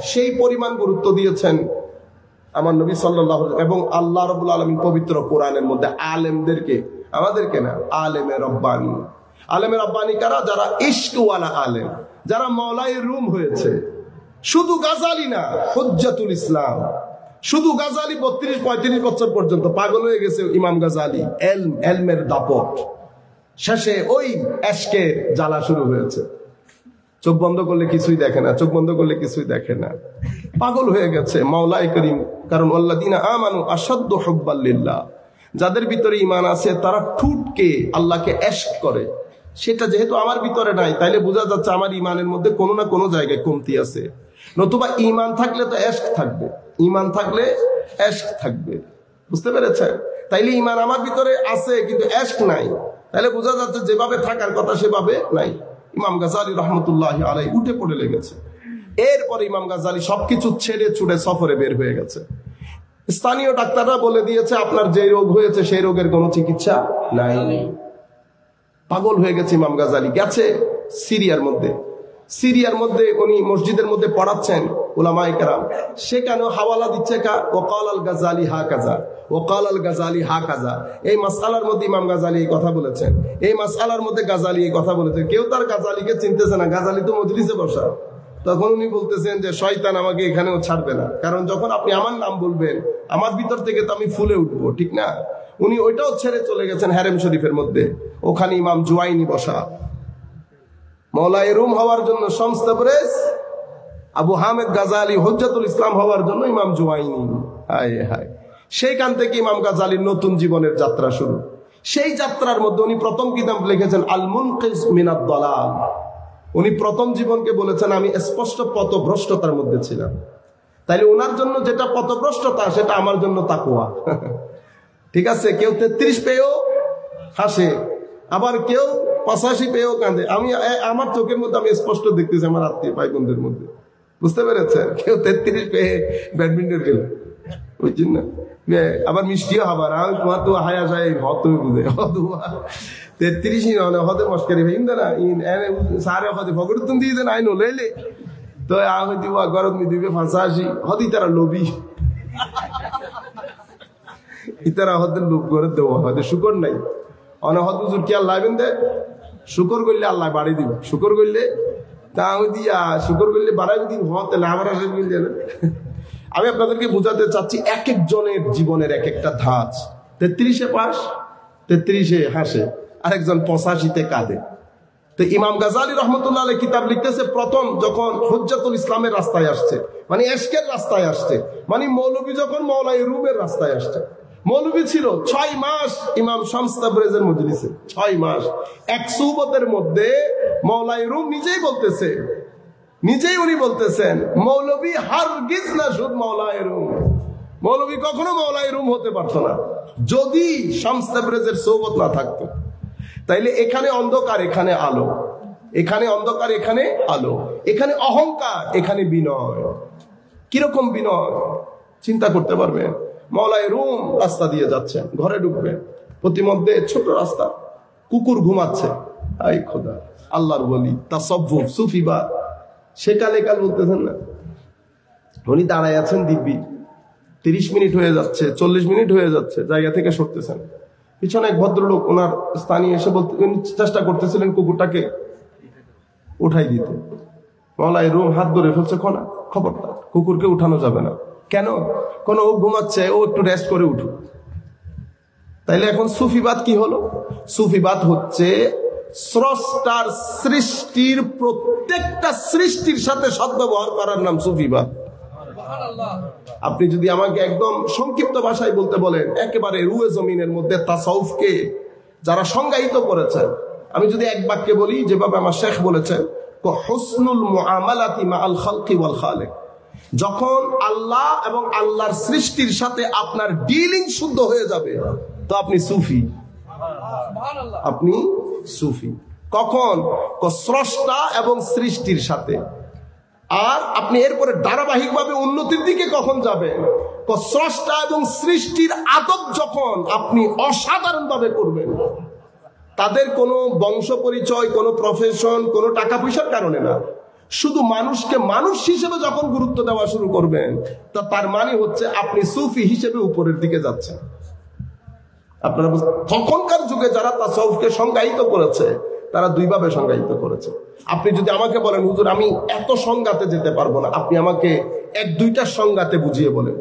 সেই পরিমাণ গুরুত্ব দিয়েছেন আমার নবী সাল্লাল্লাহু আলাইহি ওয়াসাল্লাম। এবং আল্লাহ রাব্বুল আলামিন পবিত্র কোরআনের মধ্যে আলেমদেরকে, আমাদেরকে না, আলেমে রব্বানি, আলেমে রব্বানি কারা? যারা ইশকওয়ালা আলেম, যারা মাওলায়ে রুম হয়েছে। শুধু গাজালি না, হুজ্জাতুল ইসলাম। শুধু গাজালি 32-35 বছর পর্যন্ত পাগল হয়ে গেছে ইমাম গাজালি, এলমের দাপট। শেষে ওই এশকে জ্বালা শুরু হয়েছে। চোখ বন্ধ করলে কিছুই দেখে না, চোখ বন্ধ করলে কিছুই দেখে না, পাগল হয়ে গেছে মাওলায়ে করিম। কারণ আল্লাযীনা আমানু আশাদ্দু হুব্বাল লিল্লাহ, যাদের ভিতরে ঈমান আছে তারা ঠুটকে আল্লাহকে ইশক করে। সেটা যেহেতু আমার ভিতরে নাই, তাইলে বোঝা যাচ্ছে আমার ঈমানের মধ্যে কোনো না কোনো জায়গায় কমতি আছে। নতুবা ঈমান থাকলে তো ইশক থাকবে, ঈমান থাকলে ইশক থাকবে। বুঝতে পেরেছেন? তাইলে ঈমান আমার ভিতরে আছে কিন্তু ইশক নাই, তাহলে বোঝা যাচ্ছে যেভাবে থাকার কথা সেভাবে নাই। ইমাম গাজালি রহমতুল্লাহি আলাইহি উঠে পড়ে লেগেছে। এরপরে ইমাম গাজালি সবকিছু ছেড়ে ছুড়ে সফরে বের হয়ে গেছে। স্থানীয় ডাক্তাররা বলে দিয়েছে আপনার যে রোগ হয়েছে সেই রোগের কোনো চিকিৎসা নাই। পাগল হয়ে গেছে ইমাম গাজালি। গেছে সিরিয়ার মধ্যে উনি মসজিদের মধ্যে পড়াচ্ছেন উলামায়ে কেরাম। সেখানেও হাওয়ালা দিচ্ছে ওয়াকাল আল গাজালি হাকাযা, ওয়াকাল আল গাজালি হাকাযা। এই মাসআলার মধ্যে ইমাম গাজালি এই কথা বলেছেন, এই মাসআলার মধ্যে গাজালি এই কথা বলেছেন। কেউ তার গাজালিকে চিনতেছে না, গাজালি তো মজলিসে বসা। তখন উনি বলতেছেন যে শয়তান আমাকে এখানেও ছাড়বে না, কারণ যখন আপনি আমার নাম বলবেন আমার ভিতর থেকে তো আমি ফুলে উঠবো, ঠিক না? উনি ওইটাও ছেড়ে চলে গেছেন হেরেম শরীফের মধ্যে, ওখানে ইমাম জুয়াইনি বসা। মাওলায়ে রুম হওয়ার জন্য শামস তাবরেজ, আবু হামেদ গাজালি হুজ্জাতুল ইসলাম হওয়ার জন্য ইমাম জুয়াইনি। হায় হায়, সেইখান থেকে ইমাম গাজালির নতুন জীবনের যাত্রা শুরু। সেই যাত্রার মধ্যে উনি প্রথম কিতাব লিখেছেন আল মুনকিজ মিনাদ দালাল। উনি প্রথম জীবনকে বলেছেন আমি স্পষ্ট পথভ্রষ্টতার মধ্যে ছিলাম। তাইলে ওনার জন্য যেটা পথভ্রষ্টতা সেটা আমার জন্য তাকওয়া। ঠিক আছে? কেউ 33 পেয়েও হাসে, আবার কেউ 85 পেয়েও কাঁদে। আমি আমার চোখের মধ্যে আমি স্পষ্ট দেখতেছি আমার আত্মীয় ভাই বোনদের মধ্যে। বুঝতে পেরেছেন? কেউ 33 পেয়ে ব্যাডমিন্টন খেলে, বুঝছেন না? আবার মিষ্টিও হবার তোমার তো হায়া যায় হত বুঝে 33 হতে মস্কারি ভাই না সারে হতে ফগর তুমি দিয়ে দেন আইনো লইলে তো আগে দিবা গরম দিবে 85 হদি তারা লোভী, ইতারা হতে লোভ করে দেওয়া হয়তো শুকর নাই অনহদ হুজুর কি আল্লাহ দে শুকর করলে আল্লাহ বাড়ি দিব, শুকর করলে তা দিয়া শুকর করলে বাড়াই দিন হতে আমার আসে বুঝলেন। আমি আপনাদেরকে বোঝাতে চাচ্ছি এক একজনের জীবনের এক একটা ধাঁচ। 33-এ পাস, 33-এ হাসে, আরেকজন 85-তে কাঁদে। তো ইমাম গাজালি রহমতুল্লাহ আলাইহি কিতাব লিখতেছে প্রথম যখন হুজ্জাতুল ইসলামের রাস্তায় আসছে, মানে এশকের রাস্তায় আসছে, মানে মৌলভী যখন মাওলায়ে রুমের রাস্তায় আসছে। মৌলভী ছিল 6 মাস ইমাম শামস তাবরেজের মজলিসে, 6 মাস। এক সুবতের মধ্যে মাওলায়ে রুম নিজেই উনি বলতেছেন মৌলভী হারগিজ না শুধু মাওলায়ে রুম। মৌলভী কখনো মাওলায়ে রুম হতে পারতো না যদি শামস তাবরেজের সোহবত না থাকতো। তাইলে এখানে অন্ধকার এখানে আলো, এখানে অন্ধকার এখানে আলো, এখানে অহংকার এখানে বিনয়। কিরকম বিনয় চিন্তা করতে পারবেন? মাওলায়ে রুম রাস্তা দিয়ে যাচ্ছেন, ঘরে ঢুকবেন, প্রতিমধ্যে ছোট রাস্তা, কুকুর ঘুমাচ্ছে, আই খোদা আল্লাহর বলি, তাসাব্বুফ, সুফিবাদ, সে কালে কাল বলতেছেন না। উনি দাঁড়ায় আছেন দিব্যি, 30 মিনিট হয়ে যাচ্ছে, 40 মিনিট হয়ে যাচ্ছে, জায়গা থেকে সরতেছেন। পিছনে এক ভদ্রলোক ওনার স্থানীয় এসে বলতে চেষ্টা করতেছিলেন কুকুরটাকে উঠাই দিতে। মাওলাই রুম হাত ধরে ফেলছে, খবরদার কুকুরকে উঠানো যাবে না। কেন? কোন ও ঘুমাচ্ছে, ও একটু রেস্ট করে উঠুক। তাইলে এখন সুফিবাদ কি হলো? সুফিবাদ হচ্ছে স্রষ্টার সৃষ্টির প্রত্যেকটা সৃষ্টির সাথে সদ্ব্যবহার করার নাম সুফিবাদ। আপনি যদি আমাকে একদম সংক্ষিপ্ত ভাষায় বলতে বলেন, একেবারে রুয়ে জমিনের মধ্যে তাসাউফকে যারা সংজ্ঞায়িত করেছেন, আমি যদি এক বাক্যে বলি, যেভাবে আমার শেখ বলেছেন, হুসনুল মুআমালাতি মাআল খালকি ওয়াল খালিক। যখন আল্লাহ এবং আল্লাহর সৃষ্টির সাথে আপনার ডিলিং শুদ্ধ হয়ে যাবে, তো আপনি সুফি। আপনি সুফি কখন? স্রষ্টা এবং সৃষ্টির সাথে। আর আপনি এরপরে ধারাবাহিকভাবে উন্নতির দিকে কখন যাবেন? স্রষ্টা এবং সৃষ্টির আদব যখন আপনি অসাধারণভাবে করবেন, তাদের কোনো বংশ পরিচয়, কোনো প্রফেশন, কোনো টাকা পয়সার কারণে না, শুধু মানুষকে মানুষ হিসেবে যখন গুরুত্ব দেওয়া শুরু করবেন, তা তার মানে হচ্ছে আপনি সুফি হিসেবে উপরের দিকে যাচ্ছেন। আপনারা তখনকার যুগে যারা তাসাউফকে সংজ্ঞায়িত করেছে, তারা দুইভাবে সংজ্ঞায়িত করেছে। আপনি যদি আমাকে বলেন, হুজুর আমি এত সংজ্ঞাতে যেতে পারবো না, আপনি আমাকে 1-2টা সংজ্ঞাতে বুঝিয়ে বলেন।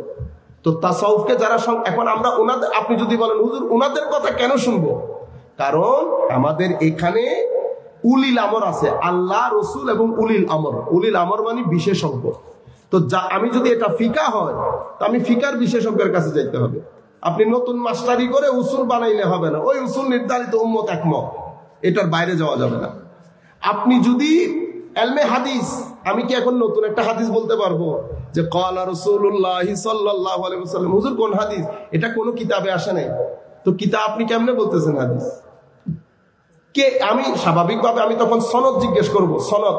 তো তাসাউফকে যারা এখন আমরা ওনাদের, আপনি যদি বলেন হুজুর ওনাদের কথা কেন শুনবো? কারণ আমাদের এখানে উলিল আমর আছে, আল্লাহ, রসুল এবং উলিল আমর। উলিল আমর মানে বিশেষজ্ঞ। তো আমি যদি এটা ফিকা হয়, তো আমি ফিকার বিশেষজ্ঞের কাছে যাইতে হবে। আপনি নতুন মাস্টারি করে উসুল বানাইলে হবে না, ওই উসুল নির্ধারিত উম্মত একমত, এটার বাইরে যাওয়া যাবে না। আপনি যদি এলমে হাদিস, আমি কি এখন নতুন একটা হাদিস বলতে পারবো যে ক্বালা রাসূলুল্লাহ সাল্লাল্লাহু আলাইহি ওয়াসাল্লাম? হুজুর কোন হাদিস? এটা কোনো কিতাবে আসে নাই। তো কিতাব আপনি কেমনে বলতেছেন হাদিস? কে? আমি স্বাভাবিকভাবে আমি তখন সনদ জিজ্ঞেস করব, সনদ।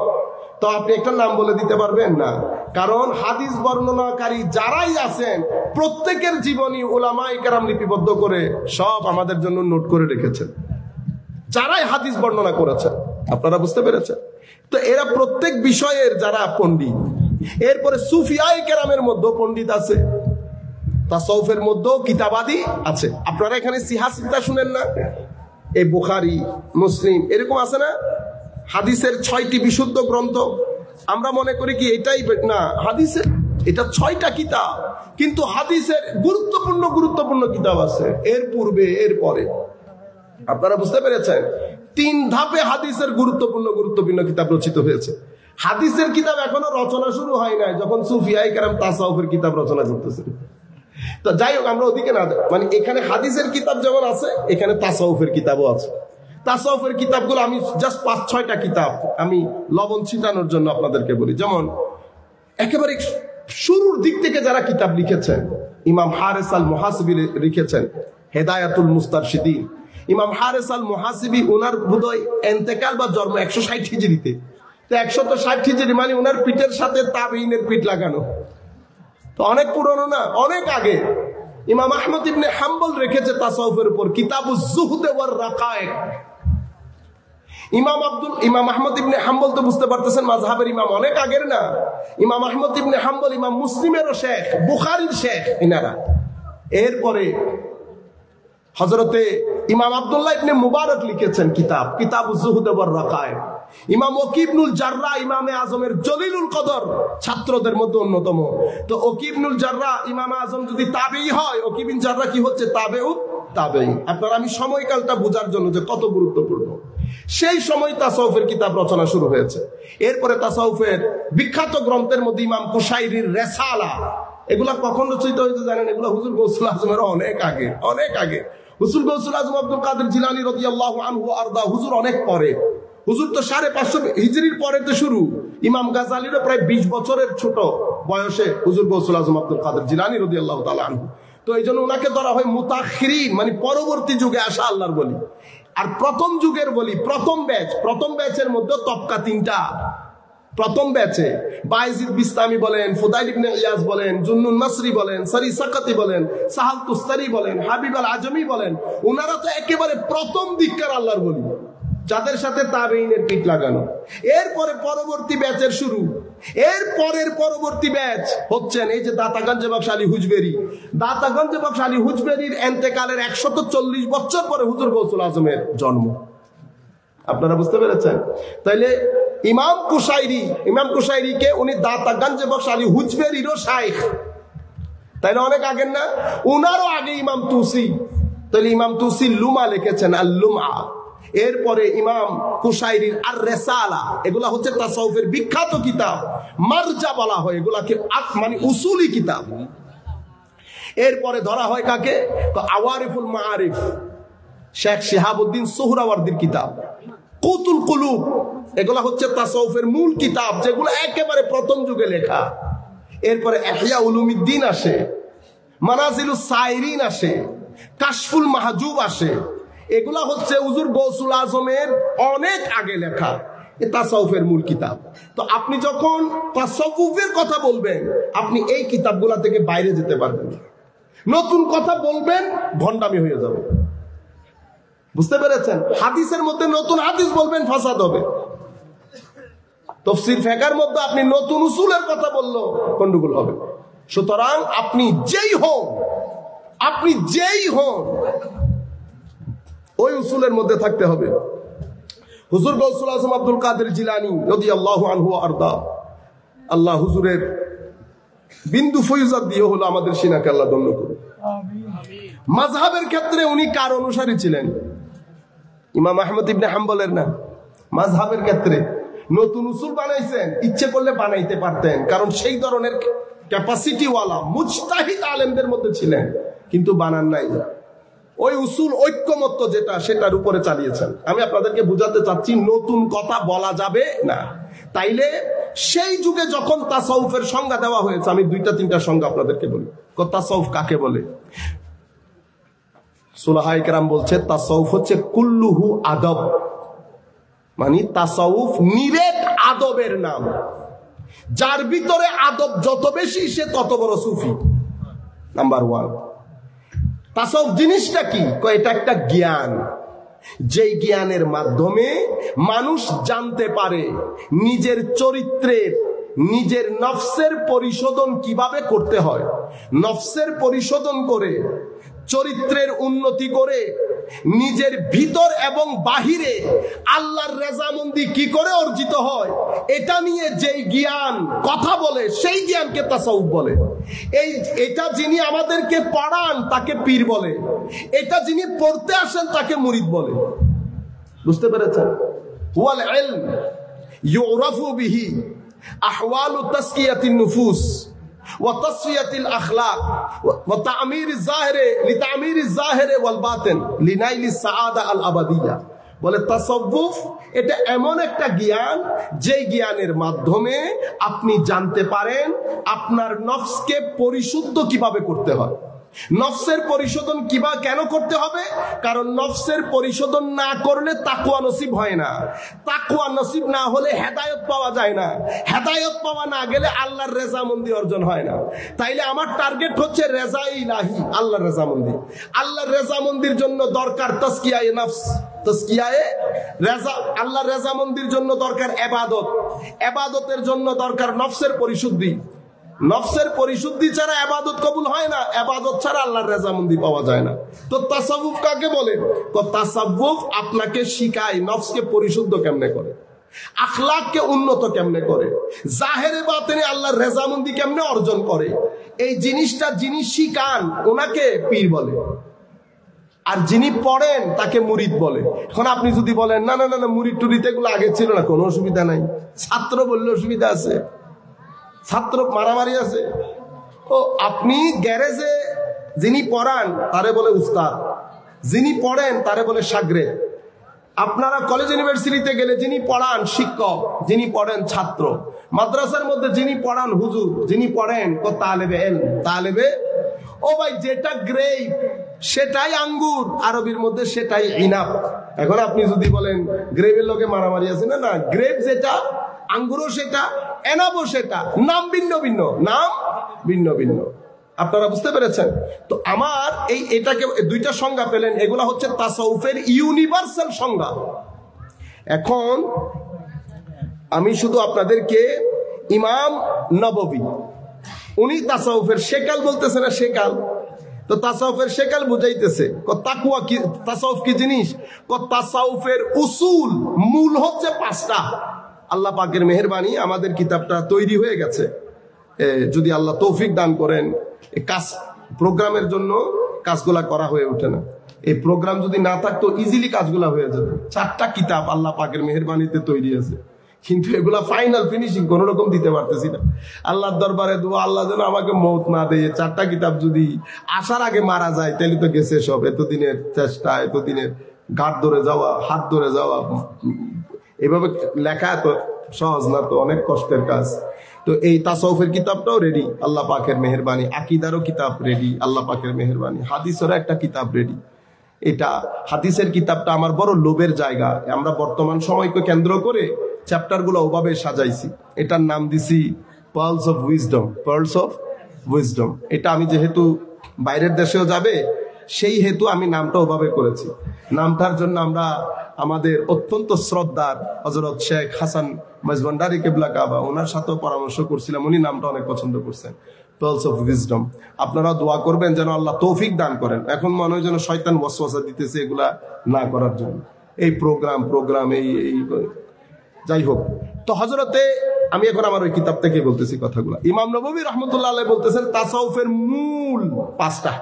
তো আপনি একটা নাম বলে দিতে পারবেন না, কারণ হাদিস বর্ণনাকারী যারাই আছেন প্রত্যেকের জীবনী উলামায়ে কেরাম লিপিবদ্ধ করে সব আমাদের জন্য নোট করে রেখেছেন, যারাই হাদিস বর্ণনা করেছেন। আপনারা বুঝতে পেরেছেন? তো এরা প্রত্যেক বিষয়ের যারা পণ্ডিত। এরপরে সুফিয়ায়ে কেরামের মধ্যে পণ্ডিত আছে, তাসাউফের মধ্যেও কিতাবাদি আছে। আপনারা এখানে সিহাসিতা শুনেন না? এই বুখারী, মুসলিম এরকম আছে না? হাদিসের 6টি বিশুদ্ধ গ্রন্থ। আমরা মনে করি কি এটাই না, হাদিসের এটা 6টা কিতাব, কিন্তু হাদিসের গুরুত্বপূর্ণ কিতাব আছে এর পূর্বে, এর পরে। আপনারা বুঝতে পেরেছেন? 3 ধাপে হাদিসের গুরুত্বপূর্ণ কিতাব রচিত হয়েছে। হাদিসের কিতাব এখনো রচনা শুরু হয় নাই, যখন সুফিয়ায়ে কেরাম তাসাউফের কিতাব রচনা করতেছেন। তো যাই হোক, আমরা ওদিকে না, মানে এখানে হাদিসের কিতাব যেমন আছে, এখানে তাসাউফের কিতাবও আছে। তাসাউফের কিতাবগুলো আমি জাস্ট 5-6টা কিতাব আমি লবণ ছিটানোর জন্য আপনাদেরকে বলি। যেমন একেবারে শুরুর দিক থেকে যারা কিতাব লিখেছেন, ইমাম হারেস আল মুহাসিবি লিখেছেন হেদায়াতুল মুস্তারশিদিন। ইমাম হারেস আল মুহাসিবি, ওনার বোধহয় ইন্তেকাল বা জন্ম 160 হিজরিতে। তো 160 হিজরি মানে ওনার পিঠের সাথে তাবেঈনের পিঠ লাগানো, তো অনেক পুরনো না, অনেক আগে। ইমাম আহমদ ইবনে হাম্বল রেখেছে তাসাউফের উপর কিতাবুজ যুহদ ওয়ার রাকায়েক। ইমাম আহমদ ইবনে হাম্বল তো বুঝতে পারতেছেন মাযহাবের ইমাম, অনেক আগের না। ইমাম আহমদ ইবনে হাম্বল ইমাম মুসলিমেরও শেখ, বুখারীর শেখ ইনারা। এরপরে হযরতে ইমাম আব্দুল্লাহ ইবনে মুবারক লিখেছেন কিতাবুজ যুহদ ওয়ার রাকায়েক। ইমাম ওয়াকি ইবনুল জাররাহ ইমামে আজমের জলিলুল কদর ছাত্রদের মধ্যে অন্যতম। তো ওয়াকি ইবনুল জাররাহ ইমামে আজম যদি তাবেঈ হয়, ওয়াকি বিন জাররাহ কি হচ্ছে? তাবেঈ। আপনারা আমি সময়কালটা বোঝার জন্য যে কত গুরুত্বপূর্ণ, সেই সময় তাসাউফের কিতাব রচনা শুরু হয়েছে। এরপরে তাসাউফের বিখ্যাত গ্রন্থের মধ্যে ইমাম কুশাইরির রেসালা, এগুলা কখন রচিত হয়েছে জানেন? এগুলা হুজুর গৌসুল আজমের অনেক আগে। হুজুর গৌসুল আজম আব্দুল কাদের জিলানী রাদিয়াল্লাহু আনহু আরদা, হুজুর অনেক পরে। হুজুর তো 550 হিজরির পরে তো শুরু। ইমাম গাজালিরও প্রায় 20 বছরের ছোট বয়সে হুজুর গৌসুল আজম আব্দুল কাদের জিলানী রাদিয়াল্লাহু তাআলা আনহু। তো এই জন্য ওনাকে ধরা হয় মুতাখিরিন, মানে পরবর্তী যুগে আসা আল্লাহর বলি। আর প্রথম যুগের বলি, প্রথম ব্যাচের মধ্যে তবকা 3টা। প্রথম ব্যাচে বায়জিদ বিস্তামি বলেন, ফুদাইল ইবনে ইয়াজ বলেন, জুন্নুন নাসরি বলেন, সারি সাকাতি বলেন, সাহাল তুস্তারি বলেন, হাবিব আল আজমি বলেন, ওনারা তো একেবারে প্রথম দিককার আল্লাহর বলি। যাদের সাথে তাবেঈনের পিঠ লাগানো। এরপরে পরবর্তী ব্যাচের শুরু, এর পরের পরবর্তী ব্যাচ হচ্ছেন এই যে দাতাগঞ্জে বক্স আলী হুজবেরি। দাতাগঞ্জে বক্স আলী হুজবেরির এন্তেকালের 140 বছর পরে হুজুর গৌসুল আজমের জন্ম। আপনারা বুঝতে পেরেছেন? তাইলে ইমাম কুশাইরিকে উনি দাতাগঞ্জে বক্স আলী হুজবেরিরও শাইখ, তাইলে অনেক আগের না? উনারও আগে ইমাম তুসি। তাহলে ইমাম তুসি লুমা লিখেছেন, আল লুমা। এরপরে ইমাম কুশাইরির আর রেসালা, এগুলা হচ্ছে তাসাউফের বিখ্যাত কিতাব, মারজা বলা হয় এগুলাকে, মানে উসুলি কিতাব। এরপরে ধরা হয় কাকে? আওয়ারিফুল মাআরিফ, শেখ শিহাবুদ্দিন সোহরাওয়ার্দীর কিতাব। কুতুল কুলুব, এগুলা হচ্ছে তাসাউফের মূল কিতাব, যেগুলো একেবারে প্রথম যুগে লেখা। এরপরে ইহয়া উলুমিদ্দিন আসে, মানাজিলুস সাইরিন আসে, কাশফুল মাহজুব আসে। এগুলা হচ্ছে হুজুর গৌসুল আজমের অনেক আগে লেখা তাসাউফের মূল কিতাব। তো আপনি যখন তাসাউফের কথা বলবেন, আপনি এই কিতাবগুলা থেকে বাইরে যেতে পারবেন না। নতুন কথা বলবেন, ভণ্ডামি হয়ে যাবে। বুঝতে পেরেছেন? হাদিসের মধ্যে নতুন হাদিস বলবেন, ফাসাদ হবে। তাফসীর ফিকহের মধ্যে আপনি নতুন উসুলের কথা বললো, গন্ডগোল হবে। সুতরাং আপনি যেই হন ওই উসুলের মধ্যে থাকতে হবে। হুজুর গৌসুল আজম আব্দুল কাদের জিলানী রাদিয়াল্লাহু আনহু ওয়া আরদা, আল্লাহ হুজুরের বিন্দু ফয়জাত দিয়ে হলো আমাদের সিনাকে আল্লাহ ধন্য করুন। মাযহাবের ক্ষেত্রে উনি কার অনুসারী ছিলেন? ইমাম আহমদ ইবনে হাম্বলের না। মাযহাবের ক্ষেত্রে নতুন উসুল বানাইছেন, ইচ্ছে করলে বানাইতে পারতেন, কারণ সেই ধরনের ক্যাপাসিটি ওয়ালা মুজতাহিদ আলেমদের মধ্যে ছিলেন, কিন্তু বানান নাই। ওই উসুল ঐক্যমত্য যেটা, সেটার উপরে চালিয়েছেন। আমি আপনাদেরকে বুঝাতে চাচ্ছি নতুন কথা বলা যাবে না। তাইলে সেই যুগে যখন তাসাউফের সংজ্ঞা দেওয়া হয়েছে, আমি 2-3টা সংজ্ঞা আপনাদেরকে বলি। তাসাউফ কাকে বলে? সুলাহায়ে কেরাম বলছে তাসাউফ হচ্ছে কুল্লুহু আদব, মানে তাসাউফ নিরেট আদবের নাম। যার ভিতরে আদব যত বেশি, সে তত বড় সুফি। নাম্বার 1। তাসাউফ জিনিসটা কি? এটা একটা জ্ঞান, যেই জ্ঞানের মাধ্যমে মানুষ জানতে পারে নিজের চরিত্রের, নিজের নফসের পরিশোধন কিভাবে করতে হয়। নফসের পরিশোধন করে, চরিত্রের উন্নতি করে, নিজের ভিতর এবং বাহিরে আল্লাহর রেজামন্দি কি করে অর্জিত হয়, এটা নিয়ে যেই জ্ঞান কথা বলে, সেই জ্ঞানকে তাসাউফ বলে। এটা যিনি আমাদেরকে পড়ান তাকে পীর বলে, এটা যিনি পড়তে আসেন তাকে মুরিদ বলে। বুঝতে পেরেছেন? হুয়াল ইলম ইউরাফু বিহি আহওয়ালু তাসকিয়াতিন নুফুস ওয়া তাসফিয়াতিল আখলাক ওয়া তা'মিরিজ যাহিরে লিতা'মিরিজ যাহিরে ওয়াল বাতিন লিনাইলিস সাআদা আল আবাদিয়া। বলে তাসাউফ এটা এমন একটা জ্ঞান, যেই জ্ঞানের মাধ্যমে আপনি জানতে পারেন আপনার নফসকে পরিশুদ্ধ কিভাবে করতে হয়। নফসের পরিশোধন কেন করতে হবে? কারণ নফসের পরিশোধন না করলে তাকওয়া নসিব হয় না। তাকওয়া নসিব না হলে হেদায়েত পাওয়া যায় না। হেদায়েত পাওয়া না গেলে আল্লাহর রেজামন্দি অর্জন হয় না। তাইলে আমার টার্গেট হচ্ছে রেজা ইলাহি, আল্লাহর রেজামন্দি। আল্লাহর রেজামন্দির জন্য দরকার তাসকিয়ায়ে নফস, তাসকিয়ায়ে রেজা। আল্লাহর রেজামন্দির জন্য দরকার ইবাদত, ইবাদতের জন্য দরকার নফসের পরিশুদ্ধি। নফসের পরিশুদ্ধি ছাড়া ইবাদত কবুল হয় না, ইবাদত ছাড়া আল্লাহর রেজামন্দি পাওয়া যায় না। তো তাসাউফ কাকে বলে? তাসাউফ আপনাকে শিখায় নফসকে পরিশুদ্ধ কেমনে করে, আখলাককে উন্নত কেমনে করে, জাহেরে বাতিনে আল্লাহর রেজামন্দি কেমনে অর্জন করে। এই জিনিসটা যিনি শিখান ওনাকে পীর বলে, আর যিনি পড়েন তাকে মুরিদ বলে। এখন আপনি যদি বলেন না না না মুরিদ টুরিদ এগুলো আগে ছিল না, কোনো অসুবিধা নাই। ছাত্র বললে অসুবিধা আছে? ছাত্র মারামারি আছে? ও আপনি গ্যারেজে যিনি পড়ান তারে বলে উস্তাদ, যিনি পড়েন তারে বলে শাগরেদ। আপনারা কলেজ ইউনিভার্সিটিতে গেলে যিনি পড়ান শিক্ষক, যিনি পড়েন ছাত্র। মাদ্রাসার মধ্যে যিনি পড়ান হুজুর, যিনি পড়েন তালেবে ইলম, তালেবে। ও ভাই, যেটা গ্রেপ সেটাই আঙ্গুর, আরবির মধ্যে সেটাই ইনাব। এখন আপনি যদি বলেন গ্রেপের লোকে মারামারি আছে, না না, গ্রেপ যেটা, আঙ্গুরও সেটা, এনাবও সেটা, নাম ভিন্ন ভিন্ন, নাম ভিন্ন ভিন্ন। আপনারা বুঝতে পেরেছেন? তো আমার এটাকে 2টা সংজ্ঞা পেলেন, এগুলা হচ্ছে তাসাউফের ইউনিভার্সাল সংজ্ঞা। এখন আমি শুধু আপনাদেরকে ইমাম নববী উনি তাসাউফের সেকাল বলতেছে না, সেকাল তো তাসাউফের সেকাল বুঝাইতেছে। তাকওয়া কি, তাসাউফ কি জিনিস? তাসাউফের উসুল মূল হচ্ছে 5টা। আল্লাহ পাকের মেহেরবানি আমাদের কিতাবটা তৈরি হয়ে গেছে। যদি আল্লাহ তৌফিক দান করেন, এই কাজ প্রোগ্রামের জন্য কাজগুলা করা হয়ে ওঠে না। এই প্রোগ্রাম যদি না থাকতো ইজিলি কাজগুলা হয়ে যেত। 4টা কিতাব আল্লাহ পাকের মেহেরবানিতে তৈরি আছে, কিন্তু এগুলা ফাইনাল ফিনিশিং কোন রকম দিতে পারতেছি না। আল্লাহর দরবারে দোয়া, আল্লাহ যেন আমাকে মৌত না দেয়। 4টা কিতাব যদি আসার আগে মারা যায় তাহলে তো গেছে সব। এতদিনের চেষ্টা, এতদিনের ঘাট ধরে যাওয়া, হাত ধরে যাওয়া, এভাবে লেখা এত সহজ না, তো অনেক কষ্টের কাজ। তো এই তাসাউফের কিতাবটাও রেডি আল্লাহ পাকের মেহেরবানি, আকিদারও কিতাব রেডি আল্লাহ পাকের মেহেরবানি, হাদিসেরও একটা কিতাব রেডি। এটা হাদিসের কিতাবটা আমার বড় লোভের জায়গা। আমরা বর্তমান সময়কে কেন্দ্র করে চ্যাপ্টার গুলো ওভাবে সাজাইছি। এটার নাম দিছি pearls of wisdom, pearls of wisdom. এটা আমি যেহেতু বাইরের দেশেও যাবে সেই হেতু আমি নামটা ওভাবে করেছি। নামটার জন্য আমরা আমাদের অত্যন্ত শ্রদ্ধার হযরত শেখ হাসান মজভান্ডারি কেবলা কাবা ওনার সাথেও পরামর্শ করছিলাম, উনি নামটা অনেক পছন্দ করছেন, পার্লস অফ উইজডম। আপনারা দোয়া করবেন যেন আল্লাহ তৌফিক দান করেন। এখন মনে হয় যেন শয়তান ওয়াসওয়াসা দিতেছে এগুলা না করার জন্য, এই প্রোগ্রাম এই যাই হোক। তো হযরতে আমি এখন আমার ওই কিতাব থেকে বলতেছি কথাগুলো। ইমাম নববী রাহমাতুল্লাহ আলাইহি বলতেছেন তাসাউফের মূল 5টা।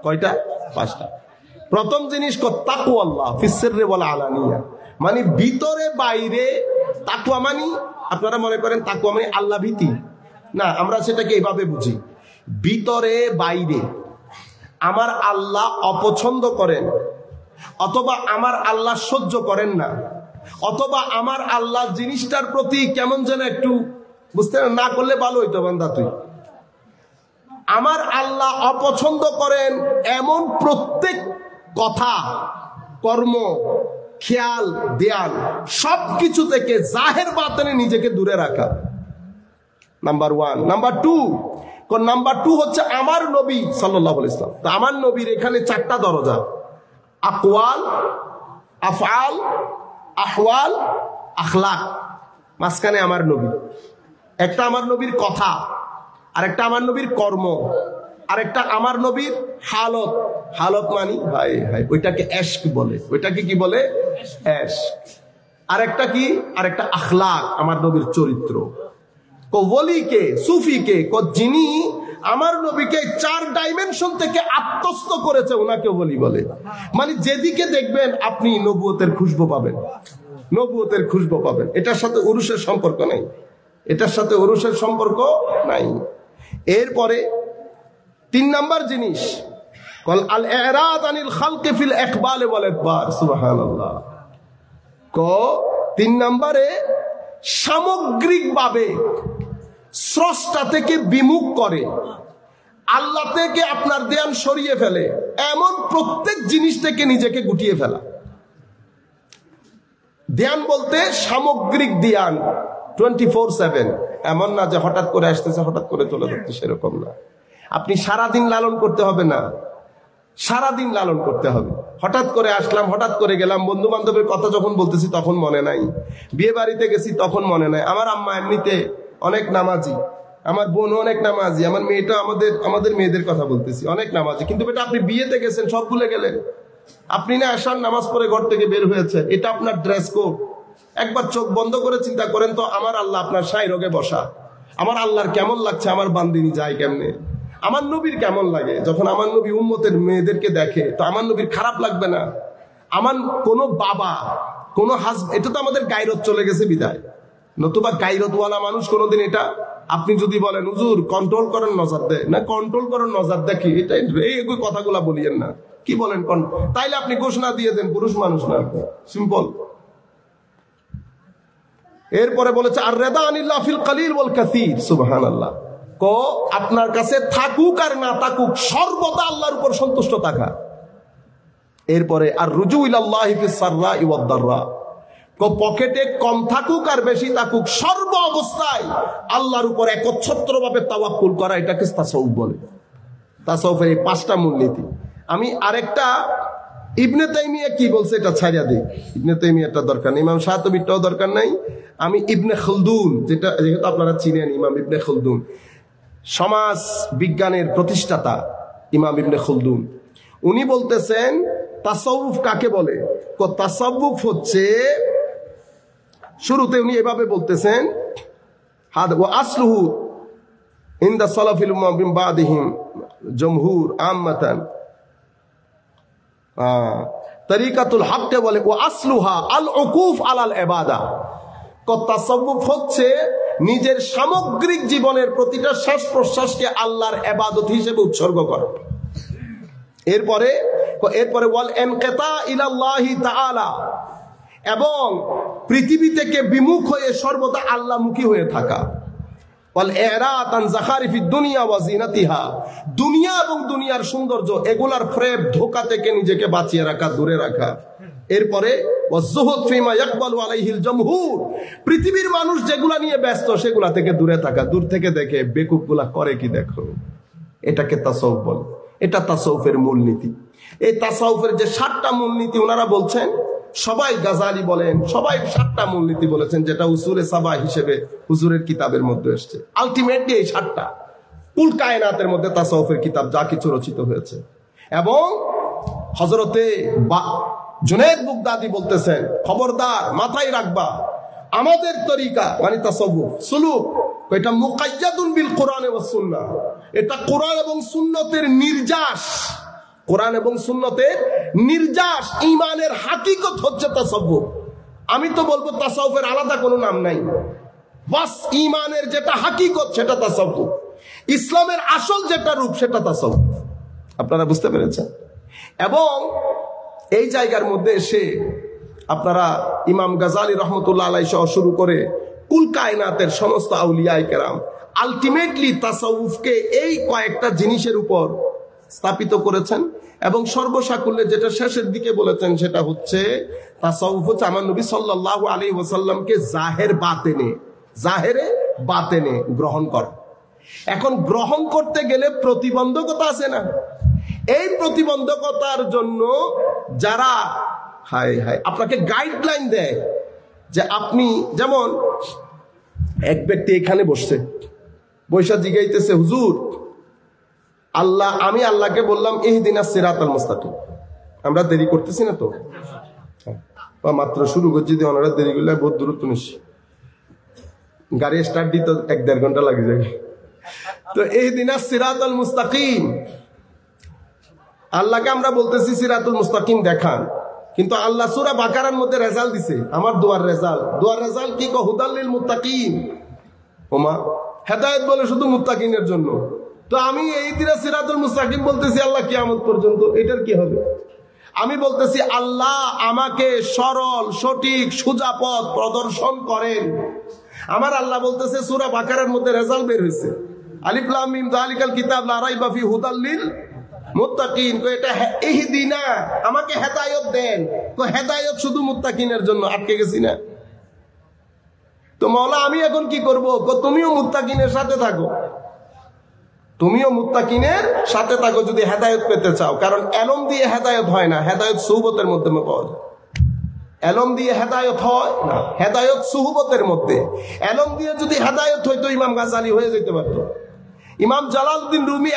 কয়টা? 5টা। প্রথম জিনিস তাকওয়াল্লাহ ফিস সিররি ওয়াল আলানিয়া, মানে ভিতরে বাইরে তাকওয়া। মানে আপনারা মনে করেন তাকওয়া মানে আল্লাহ ভীতি, না, আমরা সেটাকে এইভাবে বুঝি, ভিতরে বাইরে আমার আল্লাহ অপছন্দ করেন, অথবা আমার আল্লাহ সহ্য করেন না, অথবা আমার আল্লাহ জিনিসটার প্রতি কেমন যেন একটু, বুঝতে না করলে ভালো হইতো বান্দা তুই। আমার আল্লাহ অপছন্দ করেন এমন প্রত্যেক কথা, কর্ম, খেয়াল, দেয়াল সবকিছু থেকে জাহের বাতেনে নিজেকে দূরে রাখা, নাম্বার 1। নাম্বার 2 হচ্ছে আমার নবী সাল্লাল্লাহু আলাইহি ওয়াসাল্লাম। তো আমার নবীর এখানে 4টা দরজা, আকওয়াল, আফআল, আহওয়াল, আখলাক। মাঝখানে আমার নবী, একটা আমার নবীর কথা, আরেকটা আমার নবীর কর্ম, আরেকটা আমার নবীর হালত। হালত মানি হাই হাই, ওইটাকে এশক বলে। ওইটাকে কি বলে? এশক। আরেকটা কি? আরেকটা আখলাক, আমার নবীর চরিত্র। ওলিকে, সুফিকে, যিনি আমার নবীকে 4 ডাইমেনশন থেকে আত্মস্থ করেছে, ওনাকে ওলি বলে। মানে যেদিকে দেখবেন আপনি নবুয়তের খুশবু পাবেন, নবুয়তের খুশবু পাবেন। এটার সাথে উরুসের সম্পর্ক নাই, এটার সাথে উরুসের সম্পর্ক নাই। এরপরে 3 নাম্বার জিনিস, আল ইরাদ আনিল খালকি ফিল ইকবাল ওয়াল ইদবার। সুবহানাল্লাহ। 3 নম্বরে সামগ্রিকভাবে স্রষ্টা থেকে বিমুখ করে, আল্লাহ থেকে আপনার ধ্যান সরিয়ে ফেলে, এমন প্রত্যেক জিনিস থেকে নিজেকে গুটিয়ে ফেলা। ধ্যান বলতে সামগ্রিক ধ্যান 24/7, এমন না যে হঠাৎ করে আসতেছে হঠাৎ করে চলে যাচ্ছে, সেরকম না। আপনি সারাদিন লালন করতে হবে না, সারাদিন লালন করতে হবে। হঠাৎ করে আসলাম, হঠাৎ করে গেলাম, বন্ধু বান্ধবের কথা যখন বলতেছি তখন মনে নাই, বিয়ে বাড়িতে গেছি তখন মনে নাই। আমার আম্মা এমনিতে অনেক নামাজি, আমার বোন অনেক নামাজি, আমার মেয়েটা, আমাদের মেয়েদের কথা বলতেছি, অনেক নামাজি। কিন্তু বেটা আপনি বিয়েতে গেছেন, সব ভুলে গেলেন। আপনি না আসার নামাজ পড়ে ঘর থেকে বের হয়েছে, এটা আপনার ড্রেস কোড। একবার চোখ বন্ধ করে চিন্তা করেন তো, আমার আল্লাহ আপনার সাই রোগে বসা, আমার আল্লাহর কেমন লাগছে, আমার বান্দিনী যায় কেমনে, আমার নবীর কেমন লাগে। যখন আমার নবী উম্মতের মেয়েদেরকে দেখে, তো আমার নবীর খারাপ লাগবে না? আমার কোন বাবা, কোন হাজবেন্ড, এটা তো আমাদের গায়রত চলে গেছে বিদায়। নতুবা গায়রতওয়ালা মানুষ কোনোদিন এটা, আপনি যদি বলেন হুজুর কন্ট্রোল করেন নজর দেয় না, কন্ট্রোল করেন নজর দেখি, এটা এই কথাগুলা বলিয়েন না। কি বলেন? তাইলে আপনি ঘোষণা দিয়ে দেন পুরুষ মানুষ না, সিম্পল। এরপরে বলেছে আর রেদা আনিল্লাহ ফিল কালিল ওয়াল কাসীর। সুবহানাল্লাহ। আপনার কাছে থাকুক আর না থাকুক, সর্বদা আল্লাহর উপর সন্তুষ্ট থাকা। এরপরে আর রুজু ইলাল্লাহি ফিস সাররাই ওয়াদ দাররা, পকেটে কম থাকুক আর বেশি থাকুক, সর্ব অবস্থায় আল্লাহর উপর একচ্ছত্রভাবে তাওয়াক্কুল করা, এটাকে তাসাউফ বলে। তাসাউফের এই 5টা মূলনীতি। আমি আরেকটা ইবনে তাইমিয়া কি বলছে এটা ছাড়িয়া দিই, ইবনে তাইমিয়াটা দরকার নেই, ইমাম শাতিবিটাও দরকার নাই। আমি ইবনে খালদুন, যেহেতু আপনারা চিনেন ইমাম ইবনে খালদুন, সমাজ বিজ্ঞানের প্রতিষ্ঠাতা ইমাম ইবনে খালদুন, উনি বলতেছেন তাসাউফ কাকে বলে। তাসাউফ হচ্ছে, শুরুতে উনি এভাবে বলতেছেন, ওয়া আসলুহু ইনদা সালাফিল মিন বাদিহিম জমহুর আম্মাতান তরিকাতুল হককে বলে, ও আসলুহা আল উকুফ আলাল ইবাদা। তাসাউফ হচ্ছে নিজের সামগ্রিক জীবনের প্রতিটা শ্বাস প্রশ্বাসকে আল্লাহর ইবাদত হিসেবে উৎসর্গ করা। এরপরে ওয়াল ইনকিতা ইলাল্লাহি তাআলা, এবং পৃথিবী থেকে বিমুখ হয়ে সর্বদা আল্লাহমুখী হয়ে থাকা। ওয়াল ইরাদ আন যাখারিফিদ দুনিয়া ওয়া জিনাতিহা, দুনিয়া এবং দুনিয়ার সৌন্দর্য এগুলার ফ্রেব ধোঁকা থেকে নিজেকে বাঁচিয়ে রাখা, দূরে রাখা। এরপরে ওয়াজুহুদ ফিমা ইয়াকবালু আলাইহিল জমহুর, পৃথিবীর মানুষ যেগুলা নিয়ে ব্যস্ত সেগুলা থেকে দূরে থাকা, দূর থেকে দেখে বেকুবগুলা করে কি দেখো। এটাকে তাসাউফ বলে, এটা তাসাউফের মূলনীতি। এই তাসাউফের যে 7টা মূলনীতি ওনারা বলছেন, সবাই গাজালি বলেন, সবাই 7টা মূলনীতি বলেছেন, যেটা উসুলে সাবা হিসেবে হুজুরের কিতাবের মধ্যে এসেছে। আলটিমেটলি এই 7টা কুল কায়নাতের মধ্যে তাসাউফের কিতাব যা কিছু রচিত হয়েছে। এবং হযরতে জুনায়েদ বাগদাদী বলতেছেন, খবরদার মাথায় রাখবা, আমাদের তরিকা মানে তাসাউফ সুলুক, এটা মুকাইয়াদুন বিল কোরআন ওয়াস সুন্নাহ, এটা কোরআন এবং সুন্নতের নির্যাস, কোরআন এবং সুন্নতের নির্যাস, ঈমানের হাকিকত হচ্ছে তাসাউফ। আমি তো বলবো তাসাউফের আলাদা কোনো নাম নাই, বাস ঈমানের যেটা হাকিকত সেটা তাসাউফ, ইসলামের আসল যেটা রূপ সেটা তাসাউফ। আপনারা বুঝতে পেরেছেন? এবং এই জায়গার মধ্যে এসে আপনারা ইমাম গাজালি রহমতুল্লাহ আলাইহি সহ শুরু করে কুল কায়নাতের সমস্ত আউলিয়ায়ে কেরাম আলটিমেটলি তাসাউফকে এই কয়েকটা জিনিসের উপর স্থাপিত করেছেন। এবং সর্বসাকুল্যে যেটা শেষের দিকে বলেছেন সেটা হচ্ছে তাসাউফ হচ্ছে আমার নবী সাল্লাল্লাহু আলাইহি ওয়াসাল্লামকে জাহেরে বাতেনে গ্রহণ করা। এখন গ্রহণ করতে গেলে প্রতিবন্ধকতা আছে না? এই প্রতিবন্ধকতার জন্য যারা আপনাকে গাইডলাইন দেয়, যে আপনি যেমন এক ব্যক্তি এখানে বসছে, বৈশা জিগাইতেছে, হুজুর আল্লাহ, আমি আল্লাহকে বললাম ইহদিনাস সিরাতাল মুস্তাকিম, আমরা দেরি করতেছি না তো, মাত্র শুরু করছি, যদি ওনারা দেরি করলে বহুত দূরত্ব নিস, গাড়ি স্টার্ট দিতে 1-1.5 ঘন্টা লাগে যাবে। তো ইহদিনাস সিরাতাল মুস্তাকিম, আল্লাহকে আমরা বলতেছি সিরাতুল মুস্তাকিম দেখান, কিন্তু আল্লাহ সূরা বাকারার মধ্যে রেজাল্ট দিছে, আমার দোয়ার রেজাল্ট কি, হুদাল্লিল মুত্তাকিন, ওমা হেদায়েত বলে শুধু মুত্তাকিনের জন্য। তো আমি এই দিনে সিরাতুল মুস্তাকিম বলতেছি আল্লাহ কিয়ামত পর্যন্ত, এটার কি হবে? আমি বলতেছি আল্লাহ আমাকে সরল সঠিক সোজা পথ প্রদর্শন করেন। আমার আল্লাহ বলতেছে সূরা বাকারার মধ্যে রেজাল্ট বের হয়েছে, আলিফ লাম মিম যালিকাল কিতাব লা রাইবা ফি হুদাল্লিল মুত্তাকিন, এটা ইহদিনা, আমাকে হেদায়েত দেন। হেদায়েত শুধু মুত্তাকিনের জন্য, আটকে গেছি না তো মাওলা আমি এখন কি করব? তুমিও মুত্তাকিনের সাথে থাকো, তুমিও মুত্তাকিনের সাথে থাকো যদি হেদায়েত পেতে চাও। কারণ এলম দিয়ে হেদায়েত হয় না, হেদায়েত সুহবতের মধ্যে পাওয়া যায়। এলম দিয়ে হেদায়েত হয় না, হেদায়েত সুহবতের মধ্যে। এলম দিয়ে যদি হেদায়েত হইতো ইমাম গাজালি হয়ে যেতে পারতো। ইমাম জালালউদ্দিন রুমি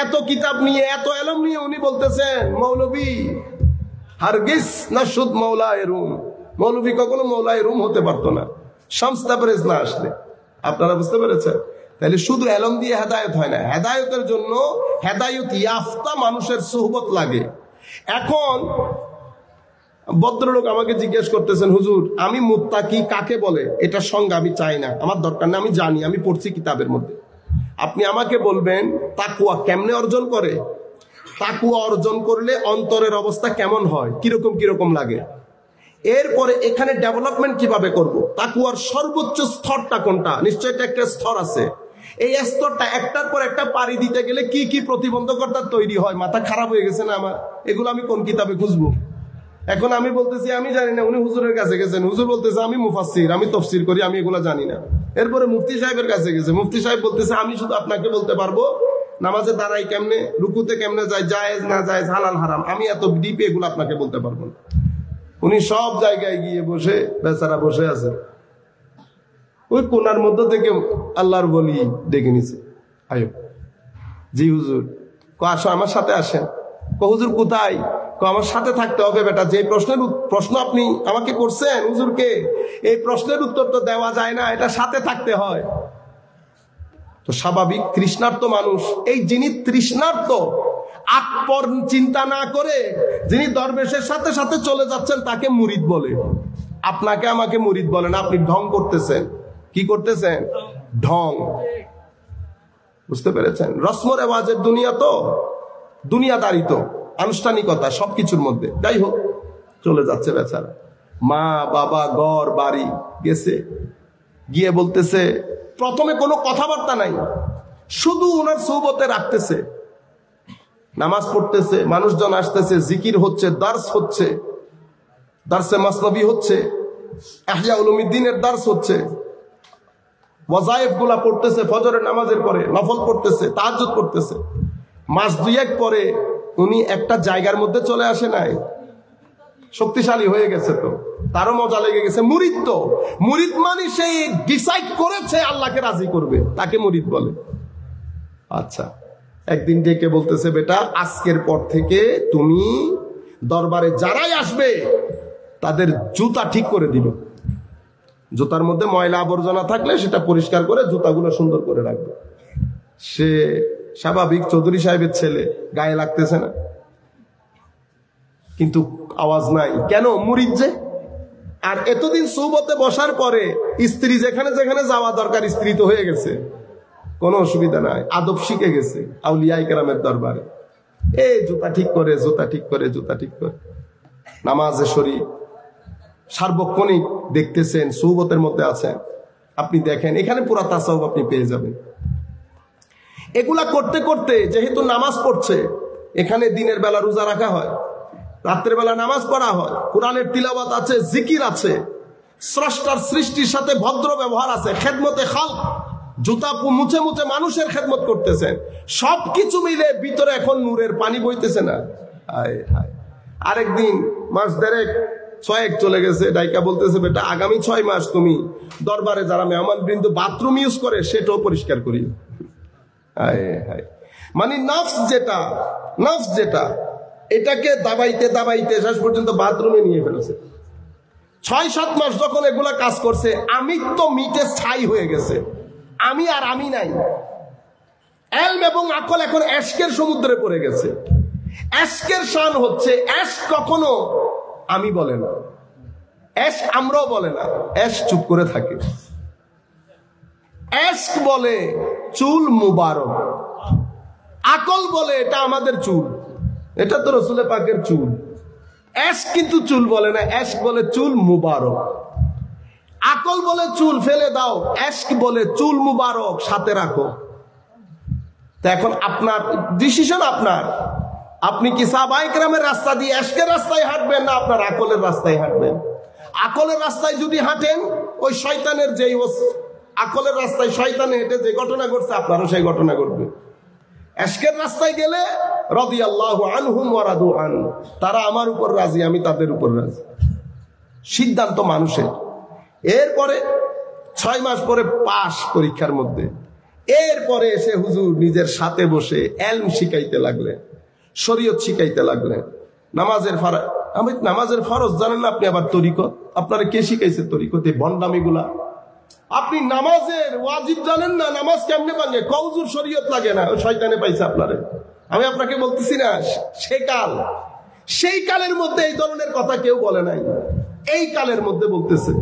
এত কিতাব নিয়ে, এত এলম নিয়ে উনি বলতেছেন মৌলভী হারগিজ নাশুদ মাওলায়ে রুম, মৌলভী কখনো মাওলায়ে রুম হতে পারতো না শামস তাবরেজ না আসলে। আপনারা বুঝতে পেরেছেন? তাহলে শুধু এলম দিয়ে হেদায়েত হয় না, হেদায়েতের জন্য হেদায়েত ইয়াফতা মানুষের সুহবত লাগে। এখন ভদ্রলোক আমাকে জিজ্ঞেস করতেছেন, হুজুর আমি মুত্তাকি কাকে বলে এটা সংজ্ঞা আমি চাই না, আমার দরকার না, আমি জানি, আমি পড়ছি কিতাবের মধ্যে। আপনি আমাকে বলবেন তাকওয়া কেমনে অর্জন করে, তাকওয়া অর্জন করলে অন্তরের অবস্থা কেমন হয়, কিরকম লাগে, এরপরে এখানে ডেভেলপমেন্ট কিভাবে করব, তাকওয়ার সর্বোচ্চ স্তরটা কোনটা, নিশ্চয়ই একটা স্তর আছে। এই স্তরটা একটার পর একটা পাড়ি দিতে গেলে কি কি প্রতিবন্ধকতা তৈরি হয়, মাথা খারাপ হয়ে গেছে না আমার, এগুলো আমি কোন কিতাবে খুঁজবো? এখন আমি বলতেছি আমি জানি না, উনি হুজুরের কাছে গেছেন, হুজুর বলতেছে আমি মুফাসসির, আমি তাফসীর করি, আমি এগুলো জানি না। এরপরে মুফতি সাহেবের কাছে গেছে, মুফতি সাহেব বলতেছে আমি শুধু আপনাকে বলতে পারবো নামাজে দাঁড়াই কেমনে, রুকুতে কেমনে যায়, জায়েজ না জায়েজ, হালাল হারাম, আমি এত ডিপে এগুলো আপনাকে বলতে পারবো না। উনি সব জায়গায় গিয়ে বসে বেচারা বসে আছে, ওই কোনার মধ্যে থেকে আল্লাহর বলি ডেকে নিছে, আয়ো জি হুজুর, আসো আমার সাথে আসেন। হুজুর কোথায়? আমার সাথে থাকতে হবে বেটা, যে প্রশ্ন আপনি আমাকে করছেন হুজুরকে, এই প্রশ্নের উত্তর তো দেওয়া যায় না, এটা সাথে থাকতে হয়। তো স্বাভাবিক তৃষ্ণার্ত মানুষ, এই যিনি তৃষ্ণার্ত আকপর চিন্তা না করে যিনি দরবেশের সাথে সাথে চলে যাচ্ছেন তাকে মুরিদ বলে। আপনাকে আমাকে মুরিদ বলে না, আপনি ঢং করতেছেন। কি করতেছেন? ঢং। বুঝতে পেরেছেন? রসম রেওয়াজের দুনিয়া তো, দুনিয়াদারি তো, আনুষ্ঠানিকতা সবকিছুর মধ্যে। যাই হোক, চলে যাচ্ছে বেচারা, মা বাবা ঘর বাড়ি গেছে, গিয়ে বলতেছে, প্রথমে কোনো কথাবার্তা নাই, শুধু ওনার সৌবতে রাখতেছে, নামাজ পড়তেছে, মানুষজন আসতেছে, জিকির হচ্ছে, দার্স হচ্ছে, দার্সে মাসনবী হচ্ছে, ইহয়া উলুমিদ্দিনের দার্স হচ্ছে, ওয়াজায়েফ গুলা পড়তেছে, ফজরের নামাজের পরে নফল পড়তেছে, তাহাজ্জুদ পড়তেছে। মাস দুয়েক পরে উনি একটা জায়গার মধ্যে চলে আসে নাই, শক্তিশালী হয়ে গেছে, তো তারও মজা লেগে গেছে। মুরিদ তো, মুরিদ মানে সেই ডিসাইড করেছে আল্লাহকে রাজি করবে, তাকে মুরিদ বলে। আচ্ছা, একদিন ডেকে বলতেছে, বেটা আজকের পর থেকে তুমি দরবারে যারাই আসবে তাদের জুতা ঠিক করে দিবে, জুতার মধ্যে ময়লা আবর্জনা থাকলে সেটা পরিষ্কার করে জুতাগুলো সুন্দর করে রাখবে। সে স্বাভাবিক চৌধুরী সাহেবের ছেলে, গায়ে লাগতেছে না, কিন্তু আওয়াজ নাই, কেন? মুরিদ যে। আর এতদিন সুবতে বসার পরে স্ত্রী যেখানে যেখানে যাওয়া দরকার স্ত্রী তো হয়ে গেছে, কোনো অসুবিধা নাই, আদব শিখে গেছে আউলিয়া কেরামের দরবারে। এই জুতা ঠিক করে, জুতা ঠিক করে, জুতা ঠিক করে, নামাজে শরীর সার্বক্ষণিক দেখতেছেন, সুবতের মধ্যে আছেন, আপনি দেখেন এখানে পুরা তাসাউফ আপনি পেয়ে যাবেন। এগুলা করতে করতে যেহেতু নামাজ পড়ছে, এখানে দিনের বেলা রোজা রাখা হয়, রাত্রের বেলা নামাজ পড়া হয়, কোরআনের তিলাওয়াত আছে, জিকির আছে, স্রষ্টার সৃষ্টির সাথে ভদ্র ব্যবহার আছে, খেদমতে খালক, জুতা মুছে মুছে মানুষের খেদমত করতেছেন, সবকিছু মিলে ভিতরে এখন নূরের পানি বইতেছে না। হায় হায়। আরেকদিন মাস দেড়েক ছয়েক চলে গেছে, ডাইকা বলতেছে, বেটা আগামী 6 মাস তুমি দরবারে যারা মেহমান বৃন্দ বাথরুম ইউজ করে সেটাও পরিষ্কার করি। হায় হায়। মানে নফস যেটা এটাকে দাবাইতে দাবাইতে শেষ পর্যন্ত বাথরুমে নিয়ে ফেলেছে। 6-7 মাস যখন এগুলা কাজ করছে, আমি তো মিটে ছাই হয়ে গেছে, আমি আর আমি নাই। এলম এবং আকল এখন এশকের সমুদ্রে পড়ে গেছে। এশকের শান হচ্ছে, এশ কখনো আমি বলে না, এশ আমরাও বলে না, এশ চুপ করে থাকে। এশক বলে চুল মুবারক, আকল বলে এটা আমাদের চুল, এটা তো রসুল পাকের চুল। এশ কিন্তু চুল বলে না, এশক বলে চুল মুবারক। আকল বলে চুল ফেলে দাও, এশক বলে চুল মুবারক সাথে রাখো। তা এখন আপনার ডিসিশন, আপনি কি সাহাবায়ে কেরামের রাস্তা দিয়ে এশকের রাস্তায় হাঁটবেন, না আপনার আকলের রাস্তায় হাঁটবেন? আকলের রাস্তায় যদি হাঁটেন, ওই শয়তানের যেই আকলের রাস্তায় শয়তানে হেঁটে যে ঘটনা ঘটছে, আপনারও সেই ঘটনা ঘটবে। এশকের রাস্তায় গেলে রাদিয়াল্লাহু আনহুম ওয়া রাদু আন, তারা আমার উপর রাজি, আমি তাদের উপর রাজি, সিদ্ধান্ত মানুষের। এরপরে 6 মাস পরে পাস পরীক্ষার মধ্যে, এরপরে এসে হুজুর নিজের সাথে বসে এলম শিখাইতে লাগলেন, শরীয়ত শিখাইতে লাগলেন। নামাজের ফরজ জানেন না আপনি, আবার তরিকত আপনারা কে শিখাইছে? তরিকত এই ভণ্ডামিগুলা। আপনি নামাজের ওয়াজিব জানেন না, নামাজ কেমনে ভাঙে? কওজুর শরীয়ত লাগে না, ওই শয়তানে পাইছে আপনারে। আমি আপনাকে বলতেছি না, সেই কালের মধ্যে এই ধরনের কথা কেউ বলে নাই, এই কালের মধ্যে বলতেছে।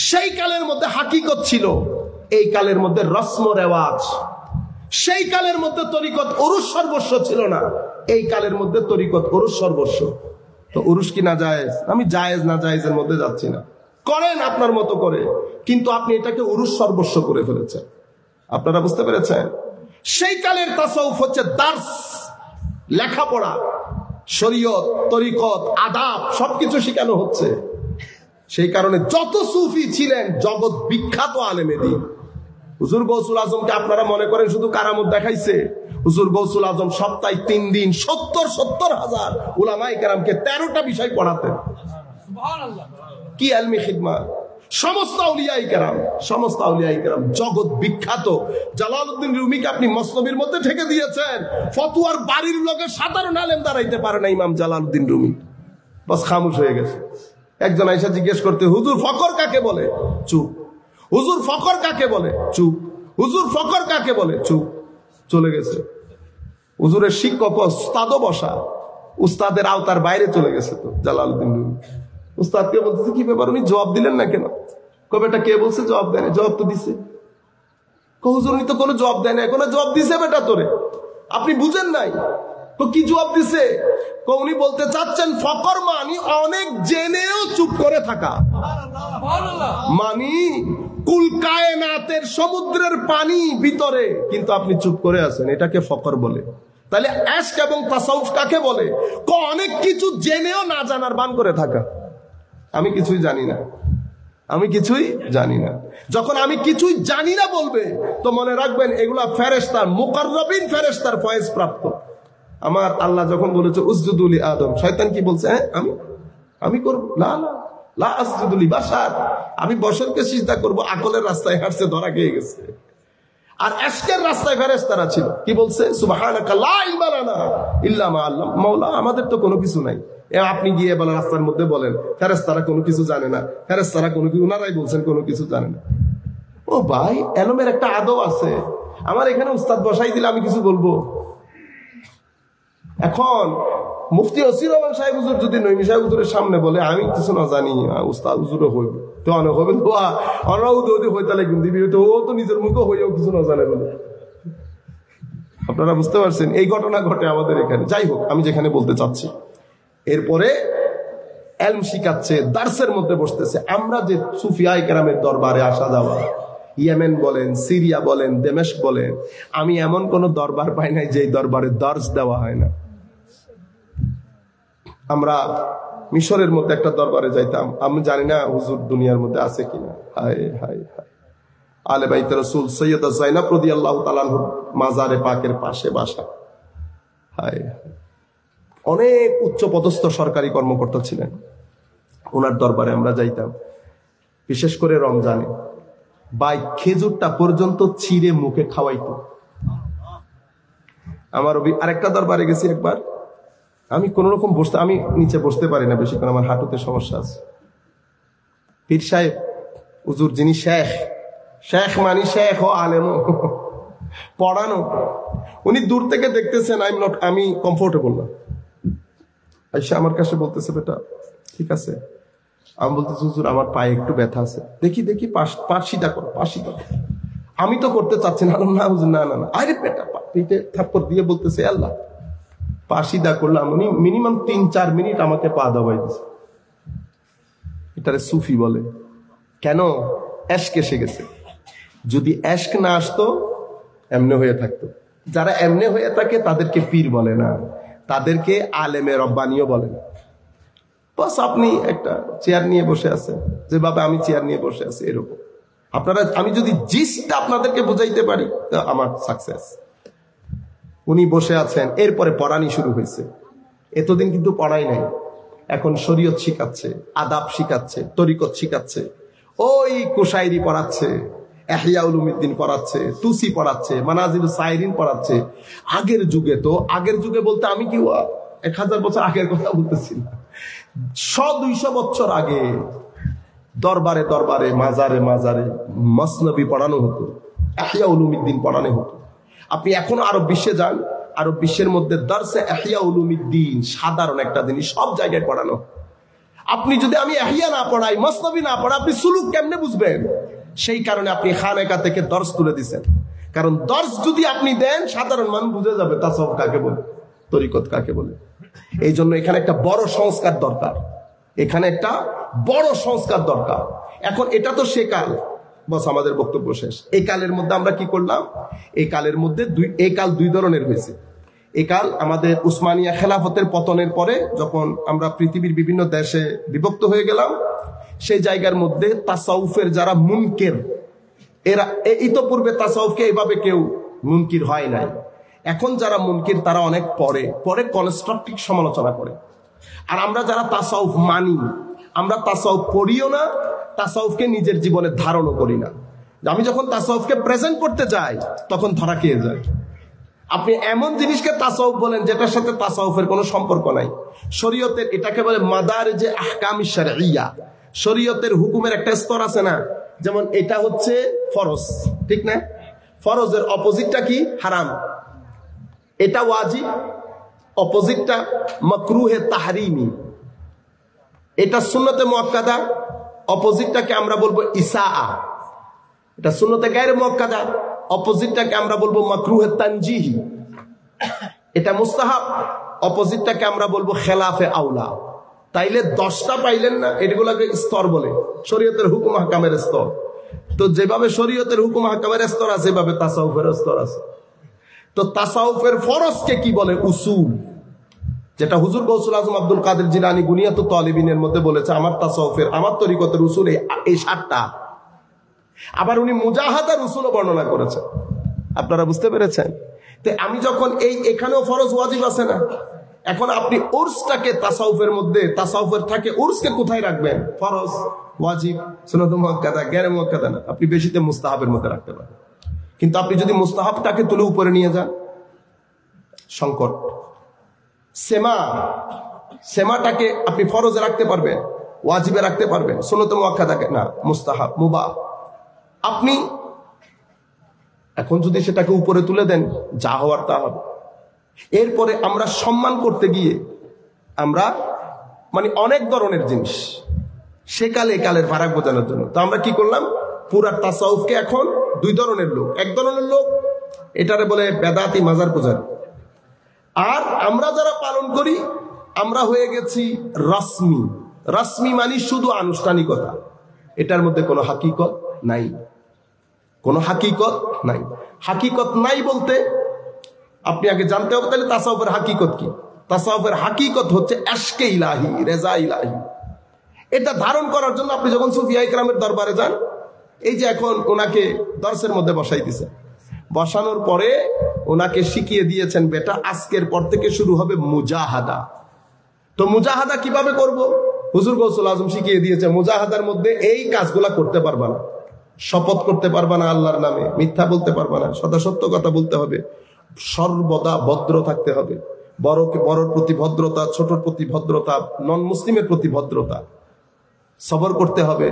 সেই কালের মধ্যে হাকিকত ছিল, এই কালের মধ্যে রসম রেওয়াজ। সেই কালের মধ্যে তরিকত উরুস সর্বস্ব ছিল না, এই কালের মধ্যে তরিকত উরুস সর্বস্ব। তো উরুস কি না জায়েজ? আমি জায়েজ না জায়েজের মধ্যে যাচ্ছি না, করেন আপনার মতো করে, কিন্তু আপনি এটাকে উরুস সর্বস্ব করে ফেলেছেন। আপনারা বুঝতে পেরেছেন? সেই কালের তাসাউফ হচ্ছে দার্স, লেখাপড়া, শরীয়ত, তরিকত, আদাব সবকিছু শেখানো হচ্ছে। সেই কারণে যত সুফি ছিলেন জগৎ বিখ্যাত আলেমে দ্বীন। হুজুর গৌসুল আজমকে আপনারা মনে করেন শুধু কারামত দেখাইছে, হুজুর গৌসুল আজম সপ্তাহে 3 দিন 70,000 উলামায়ে কেরামকে 13টা বিষয় পড়াতেন। কি ইলমি খিদমত! সমস্ত আউলিয়ায়ে কেরাম জগৎ বিখ্যাত। জালালউদ্দিন রুমিকে আপনি মসনবির মধ্যে ঠেকে দিয়েছেন, ফতোয়ার বাড়ির লোকে সাধারণ আলেম দাঁড়াইতে পারে না ইমাম জালালউদ্দিন রুমি, বাস খামোশ হয়ে গেছে। একজন আয়েশা জিজ্ঞেস করতে, হুজুর ফকর কাকে বলে? চুপ। হুজুর ফকর কাকে বলে? চুপ। হুজুর ফকর কাকে বলে? চুপ। চলে গেছে। হুজুরের শিক্ষক উস্তাদও বসা, উস্তাদের আওতার বাইরে চলে গেছে তো জালালউদ্দিন রুমি। উস্তাদকে বলতেছে, কি ব্যাপার, উনি জবাব দিলেন না কেন? কবে এটা কে বলছে জবাব দেয় না? জবাব তো দিছে। হুজুর উনি তো কোনো জবাব দেয় না। এখন জবাব দিছে বেটা তোরে, আপনি বুঝেন নাই? তো কি জবাব দিছে? উনি বলতে চাচ্ছেন ফকর মানি অনেক জেনেও চুপ করে থাকা, মানি কুল কায়নাতের সমুদ্রের পানি ভিতরে কিন্তু আপনি চুপ করে আছেন, এটাকে ফকর বলে। তাহলে ইশক এবং তাসাউফ কাকে বলে? অনেক কিছু জেনেও না জানার ভান করে থাকা। আমি কিছুই জানি না, আমি কিছুই জানি না। যখন আমি কিছুই জানি না বলবে, তো মনে রাখবেন এগুলা ফেরেশতার, মুকাররাবিন ফেরেশতার ফয়েজ প্রাপ্ত। আমার আল্লাহ যখন বলেছে উসজুদু লি আদম, শয়তান কি বলছে? আমি করব না, লা আসজুদু লি বাশার, আমি বশরকে সিজদা করব। আকলের রাস্তায় হাঁটছে, ধরা খেয়ে গেছে। আর ইশকের রাস্তায় ফেরেশতারা ছিল, কি বলছে? সুবহানাকা লা ইলমা লানা ইল্লা মা আল্লাম, মাওলা আমাদের তো কোনো কিছু নাই। আপনি গিয়ে বলেন রাস্তার মধ্যে বলেন ফেরেশতারা কোনো কিছু জানে না, ফেরেশতারা কোনো কিছু, ওনারাই বলছেন কোনো কিছু জানে না। ও ভাই, এলমের একটা আদব আছে। আমার এখানে উস্তাদ বসাই দিলে আমি কিছু বলবো? এখন মুফতি ওসির রহমান সাহেব হুজুর যদি নইমি সাহেব হুজুরের সামনে বলে আমি কিছু না জানি, উস্তাদ হুজুরও হইব তো অনেক হবেন, হইতালে দিবি, তো ও তো নিজের মুখে হইয়াও কিছু না জানে বলে। আপনারা বুঝতে পারছেন, এই ঘটনা ঘটে আমাদের এখানে। যাই হোক, আমি যেখানে বলতে চাচ্ছি, এরপরে এলম শিখাচ্ছে, দার্সের মধ্যে বসতেছে। আমরা যে সুফিয়ায়ে কেরামের দরবারে আসা যাওয়া, ইয়েমেন বলেন, সিরিয়া বলেন, দেমেস্ক বলেন, আমি এমন কোন দরবার পাই নাই যে দরবারে দর্স দেওয়া হয় না। আমরা মিশরের মধ্যে একটা দরবারে যাইতাম, আমি জানি না হুজুর দুনিয়ার মধ্যে আছে কিনা। হায় হায় হায়, আলে বাইত রাসূল সৈয়দা যায়নাব রাদিয়াল্লাহু তাআলা আনহার মাজারে পাকের পাশে বাসা। হায়, অনেক উচ্চ পদস্থ সরকারি কর্মকর্তা ছিলেন, ওনার দরবারে আমরা যাইতাম, বিশেষ করে রমজানে। ভাই, খেজুরটা পর্যন্ত ছিঁড়ে মুখে খাওয়াইতো। আমার আরেকটা দরবারে গেছি একবার, আমি কোন রকম বসতে, আমি নিচে বসতে পারি না বেশিক্ষণ, আমার হাঁটুতে সমস্যা আছে। পীর সাহেব হুজুর, যিনি শেখ মানি শেখ ও আলেম পড়ানো, উনি দূর থেকে দেখতেছেন আমি কমফোর্টেবল না, আইসা আমার কাছে বলতেছে, বেটা ঠিক আছে? আমি বলতেছি, হুজুর আমার পায়ে একটু ব্যথা আছে, দেখি পাশিটা করো, পাশিটা। আমি তো করতে চাচ্ছি না, না হুজুর, না না না। আরে বেটা, পিঠে থাপ্পড় দিয়ে বলতেছে, আল্লাহ পাশিদা করলাম। উনি মিনিমাম 3-4 মিনিট আমাকে পা দাবাই দিছে। এটারে সুফি বলে। কেন? এশক এসে গেছে। যদি এশক না আসতো, এমনে হয়ে থাকতো। যারা এমনে হয়ে থাকে তাদেরকে পীর বলে না, তাদেরকে আলেমে রব্বানিও বলে না। বাস আপনি একটা চেয়ার নিয়ে বসে আছেন, যেভাবে আমি চেয়ার নিয়ে বসে আছি এরকম। আপনারা, আমি যদি জিসটা আপনাদেরকে বুঝাইতে পারি তা আমার সাকসেস। উনি বসে আছেন, এরপরে পড়ানি শুরু হয়েছে। এতদিন কিন্তু পড়াই নাই, এখন শরীয়ত শিখাচ্ছে, আদাব শিখাচ্ছে, তরিকত শিখাচ্ছে, ওই কুশাইরি পড়াচ্ছে, ইহয়া উলুমিদ্দিন পড়াচ্ছে, তুসি পড়াচ্ছে, মানাজিলুস সাইরিন পড়াচ্ছে। আগের যুগে বলতে আমি কি 1000 বছর আগের কথা বলতেছি না, 100-200 বছর আগে দরবারে দরবারে, মাজারে মাজারে মসনবী পড়ানো হতো, ইহয়া উলুমিদ্দিন পড়ানো হতো। আপনি এখনো আরব বিশ্বে যান, আরব বিশ্বের মধ্যে দারসে ইহয়া উলুমিদ্দিন সাধারণ একটা জিনিস, সব জায়গায় পড়ানো। আপনি যদি আমি ইহয়া না পড়াই, মসনবী না পড়াই, আপনি সুলুক কেমনে বুঝবেন? সেই কারণে আপনি খানেকা থেকে দর্স তুলে দিচ্ছেন। কারণ দর্স যদি আপনি দেন, সাধারণ মানুষ বুঝে যাবে তাসাউফ কাকে বলে, তরিকত কাকে বলে। এই জন্য এখানে একটা বড় সংস্কার দরকার, এখানে একটা বড় সংস্কার দরকার। এখন এটা তো সে কাল, বস আমাদের বক্তব্য শেষ। এই কালের মধ্যে আমরা কি করলাম? এই কালের মধ্যে এই কাল 2 ধরনের হয়েছে। এই কাল আমাদের উসমানিয়া খেলাফতের পতনের পরে, যখন আমরা পৃথিবীর বিভিন্ন দেশে বিভক্ত হয়ে গেলাম, সেই জায়গার মধ্যে তাসাউফের যারা মুনকির, এরা ইতোপূর্বে তাসাউফকে এভাবে কেউ মুনকির হয় নাই। এখন যারা মুনকির তারা অনেক পরে কনস্ট্রাকটিভ সমালোচনা করে। আর আমরা যারা তাসাউফ মানি, আমরা তাসাউফ পড়িও না, তাসাউফকে নিজের জীবনে ধারণও করি না। আমি যখন তাসাউফকে প্রেজেন্ট করতে যাই তখন ধরা খেয়ে যায়। আপনি এমন জিনিসকে তাসাউফ বলেন যেটার সাথে তাসাউফের কোনো সম্পর্ক নাই। শরীয়তের এটাকে বলে মাদারিজে আহকাম শারঈয়া, শরীয়তের হুকুমের একটা স্তর আছে না, যেমন এটা হচ্ছে ফরজ, ঠিক না? ফরজের অপোজিটটা কি? হারাম। এটা ওয়াজিব, অপোজিটটা মাকরুহে তাহরিমি। এটা সুন্নতে মুআক্কাদা, অপোজিটটাকে আমরা বলবো ইসাআ। এটা সুন্নতে গায়রে মুআক্কাদা, অপোজিটটাকে আমরা বলবো মাকরুহে তানজিহি। এটা মুস্তাহাব, অপোজিটটাকে আমরা বলবো খেলাফে আউলা। তাইলে 10টা পাইলেন না? এগুলোকে স্তর বলে, শরীয়তের হুকুম আহকামের স্তর। তো যেভাবে শরীয়তের হুকুম আহকামের স্তর আছে, সেভাবে তাসাউফের স্তর আছে। তো তাসাউফের ফরজকে কি বলে? উসুল। যেটা হুজুর গৌসুল আজম আব্দুল কাদের জিলানী গুনিয়াতুত তালিবিনের মধ্যে বলেছে, আমার তাসাউফের, আমার তরিকতের উসুল এই 7টা। আবার উনি মুজাহাদার উসুলও বর্ণনা করেছেন। আপনারা বুঝতে পেরেছেন? তো আমি যখন এখানেও ফরজ ওয়াজিব আছে না, এখন আপনি উর্সটাকে তাসাউফের মধ্যে, তাসাউফের থাকে উর্সকে কোথায় রাখবেন? ফরজ, ওয়াজিব, সুন্নাত মুআক্কাদা, গায়রে মুআক্কাদা না। আপনি বেশিতে মুস্তাহাবের মধ্যে রাখতে পারেন। কিন্তু আপনি যদি মুস্তাহাবটাকে তুলে উপরে নিয়ে যান, সংকট। সেমাটাকে আপনি ফরজে রাখতে পারবেন, ওয়াজিবে রাখতে পারবেন, সুন্নাত মুআক্কাদাকে না, মুস্তাহাব, মুবাহ। আপনি এখন যদি সেটাকে উপরে তুলে দেন, যা হওয়ার তা হবে। এরপরে আমরা সম্মান করতে গিয়ে আমরা অনেক ধরনের জিনিস, সেকালে কালের ফারাক বোঝানোর জন্য তো আমরা কি করলাম, পুরা তাসাউফকে এখন 2 ধরনের লোক। এক ধরনের লোক এটারে বলে বেদাতি মাজার পূজারী, আর আমরা যারা পালন করি আমরা হয়ে গেছি রসমি। রসমি মানে শুধু আনুষ্ঠানিকতা, এটার মধ্যে কোনো হাকিকত নাই, কোনো হাকিকত নাই। হাকিকত নাই বলতে আপনি আগে জানতে হবে তাহলে তাসাউফের হাকিকত কি। তাসাউফের হাকিকত হচ্ছে আশকে ইলাহি, রেজা ইলাহি। এটা ধারণ করার জন্য আপনি যখন সুফিয়া ইকরামের দরবারে যান, এই যে এখন ওনাকে দর্শের মধ্যে বসাইতেছে, বসানোর পরে ওনাকে শিখিয়ে দিয়েছেন, বেটা আজকের পর থেকে শুরু হবে মুজাহাদা। তো মুজাহাদা কিভাবে করব? হুজুর গৌসুল আজম শিখিয়ে দিয়েছে, মুজাহাদার মধ্যে এই কাজগুলা করতে পারবা না। শপথ করতে পারবা না আল্লাহর নামে, মিথ্যা বলতে পারবা না, সদা সত্য কথা বলতে হবে, সর্বদা ভদ্র থাকতে হবে, বড়র প্রতি ভদ্রতা, ছোটর প্রতি ভদ্রতা, নন মুসলিমের প্রতি ভদ্রতা, সবর করতে হবে,